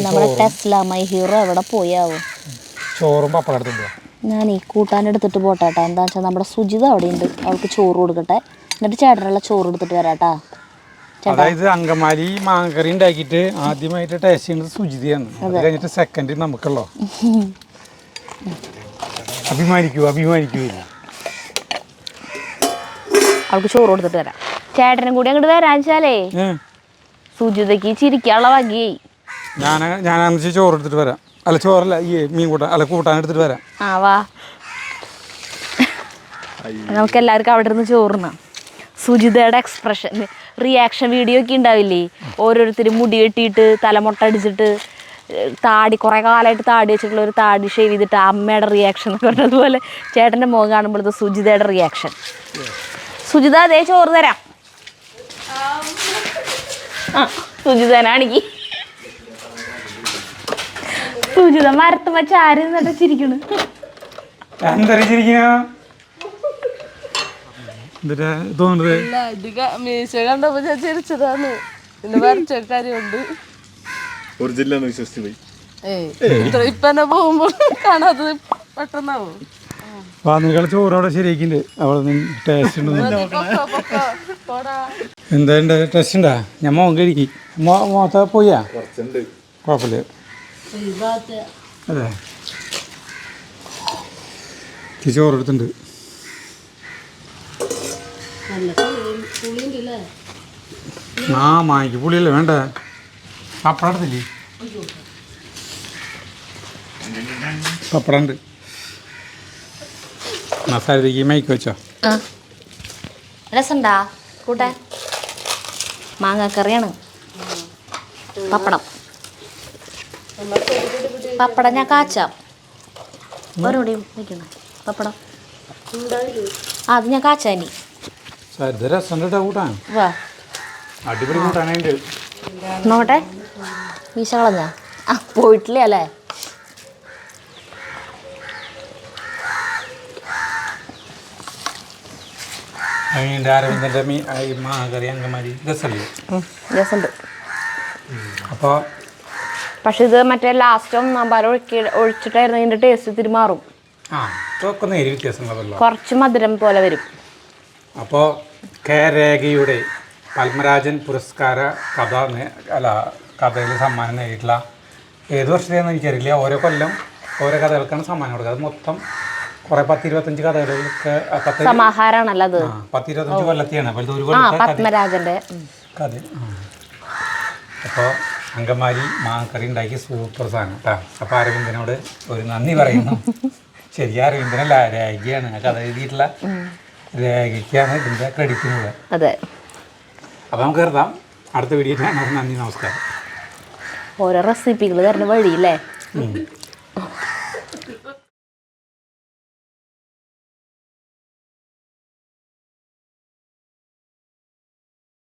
നമ്മുടെ ടെസ്ല മൈ ഹീറോ എവിടെ പോയാവും?
ചോറും പപ്പടം എടുത്തിട്ടുണ്ടോ?
ഞാൻ ഈ കൂട്ടാൻ എടുത്തിട്ട് പോട്ടാട്ടാ. എന്താ വെച്ചാൽ നമ്മുടെ സുജിത അവിടെ ഉണ്ട്, അവൾക്ക് ചോറ് കൊടുക്കട്ടെ. എന്നിട്ട് ചേട്ടനുള്ള ചോറ് എടുത്തിട്ട് വരാട്ടാ.
അതായത് അങ്കമാലി മാങ്ങക്കറി ഉണ്ടാക്കിയിട്ട് ആദ്യമായിട്ട് ടേസ്റ്റ് ചെയ്യുന്നത് സുജിതയാണ്. അത് കഴിഞ്ഞിട്ട് സെക്കൻഡ് നമുക്കുള്ളോ. അഭിമാനിക്കൂല.
അവൾക്ക് ചോറ് കൊടുത്തിട്ട് വരാം. ചേട്ടനും കൂടി അങ്ങോട്ട് വരാന്ന് വെച്ചാലേ സുജിതയ്ക്ക് ചിരിക്കാനുള്ള വകയായി.
ഞാനാണെന്ന് ചോറ് എടുത്തിട്ട് വരാം. അല്ല ചോറല്ല, ഈ മീൻ കൂട്ടാൻ എടുത്തിട്ട് വരാം.
ആ വാ, നമുക്ക് എല്ലാവർക്കും അവിടെ ഇരുന്ന് ചോറിനാം. സുജിതയുടെ എക്സ്പ്രഷൻ റിയാക്ഷൻ വീഡിയോ ഒക്കെ ഉണ്ടാവില്ലേ? ഓരോരുത്തരും മുടി കെട്ടിയിട്ട് തലമുട്ട അടിച്ചിട്ട് കുറേ കാലമായിട്ട് താടി വെച്ചിട്ടുള്ള ഒരു താടി ഷേവ് ചെയ്തിട്ട് അമ്മയുടെ റിയാക്ഷൻ എന്നൊക്കെ പറഞ്ഞതുപോലെ ചേട്ടൻ്റെ മുഖം കാണുമ്പോഴത്തെ സുജിതയുടെ റിയാക്ഷൻ. സുജിത അതേ ചോറ് തരാം. സുജിതനാണെങ്കിൽ സുജിത മരത്ത് വെച്ച ആരും ചിരിക്കണ്.
മീശ കണ്ടപ്പോ ഞാൻ ചിരിച്ചതാണ്. പിന്നെ വരച്ചൊരു കാര്യമുണ്ട്. ഇപ്പൊ തന്നെ പോകുമ്പോ കാണാത്തത് പെട്ടെന്നാവും.
ചോറവിടെ ശരിയാക്കിണ്ട്. എന്താ ടെസ്റ്റ് ഉണ്ടാ? ഞാൻ മോൻ കഴിക്കി മോത്ത പോയാ കുഴപ്പമില്ല. അതെ, ചോറ് എടുത്തിട്ടുണ്ട്. മാങ്ങിക്ക് പുളിയല്ലേ വേണ്ട? പപ്പടം എടുത്തില്ലേ? പപ്പടം ഉണ്ട്. മസാലയ്ക്ക് മൈക്ക് വെച്ചോ?
രസണ്ടാ കൂട്ടാൻ? മാങ്ങാക്കറിയാണ്. പപ്പടം ഞാൻ കാച്ചാം. ഓരോടെയും വയ്ക്കണം പപ്പടം. അത് ഞാൻ കാച്ചാനി.
രസം കൂട്ടാൻ
വാ,
അടിപൊളി കൂട്ടാനായിട്ട്
നോട്ടെ. വീശ കളഞ്ഞാ പോയിട്ടില്ലേ അല്ലേ?
അരവിന്ദൻ്റെ മാങ്ങക്കറി അങ്കമാലി രസമല്ലേ?
രസമുണ്ട്.
അപ്പോൾ
പക്ഷെ ഇത് മറ്റേ ലാസ്റ്റ് ഒന്നാമ്പാരം ഒഴിച്ചിട്ടായിരുന്നു ഇതിൻ്റെ ടേസ്റ്റ് ഇത്തിരി മാറും.
ഇതൊക്കെ നേരി വ്യത്യാസമുള്ളതല്ലോ,
കുറച്ച് മധുരം പോലെ വരും.
അപ്പോൾ രേഖയുടെ പത്മരാജൻ പുരസ്കാര കഥയിൽ സമ്മാനം നേടിയിട്ടുള്ള ഏത് വർഷത്തെയെന്ന് എനിക്കറിയില്ല. ഓരോ കൊല്ലം ഓരോ കഥകൾക്കാണ് സമ്മാനം കൊടുക്കുക. അത് മൊത്തം കുറേ 10-25 കഥകൾക്ക്
സമാഹാരമാണല്ലോ അത്.
10-25 കൊല്ലത്തെയാണ്. അപ്പോൾ ഒരു
പത്മരാജൻ്റെ
കഥ. അപ്പോൾ അങ്കമാലി മാങ്ങക്കറി ഉണ്ടാക്കി സൂപ്പർ സാധനം കേട്ടോ. അപ്പോൾ അരവിന്ദനോട് ഒരു നന്ദി പറയുന്നു. ശരി, അരവിന്ദനല്ല, രേഖയാണ് കഥ എഴുതിയിട്ടുള്ള രേഖയ്ക്കാണ് ഇതിൻ്റെ ക്രെഡിറ്റിനുള്ളത്.
അതെ.
അപ്പോൾ നമുക്ക് കരുതാം അടുത്ത വീഡിയോ. നന്ദി, നമസ്കാരം.
ഓരോ റെസിപ്പികൾ തരുന്ന വഴിയില്ലേ?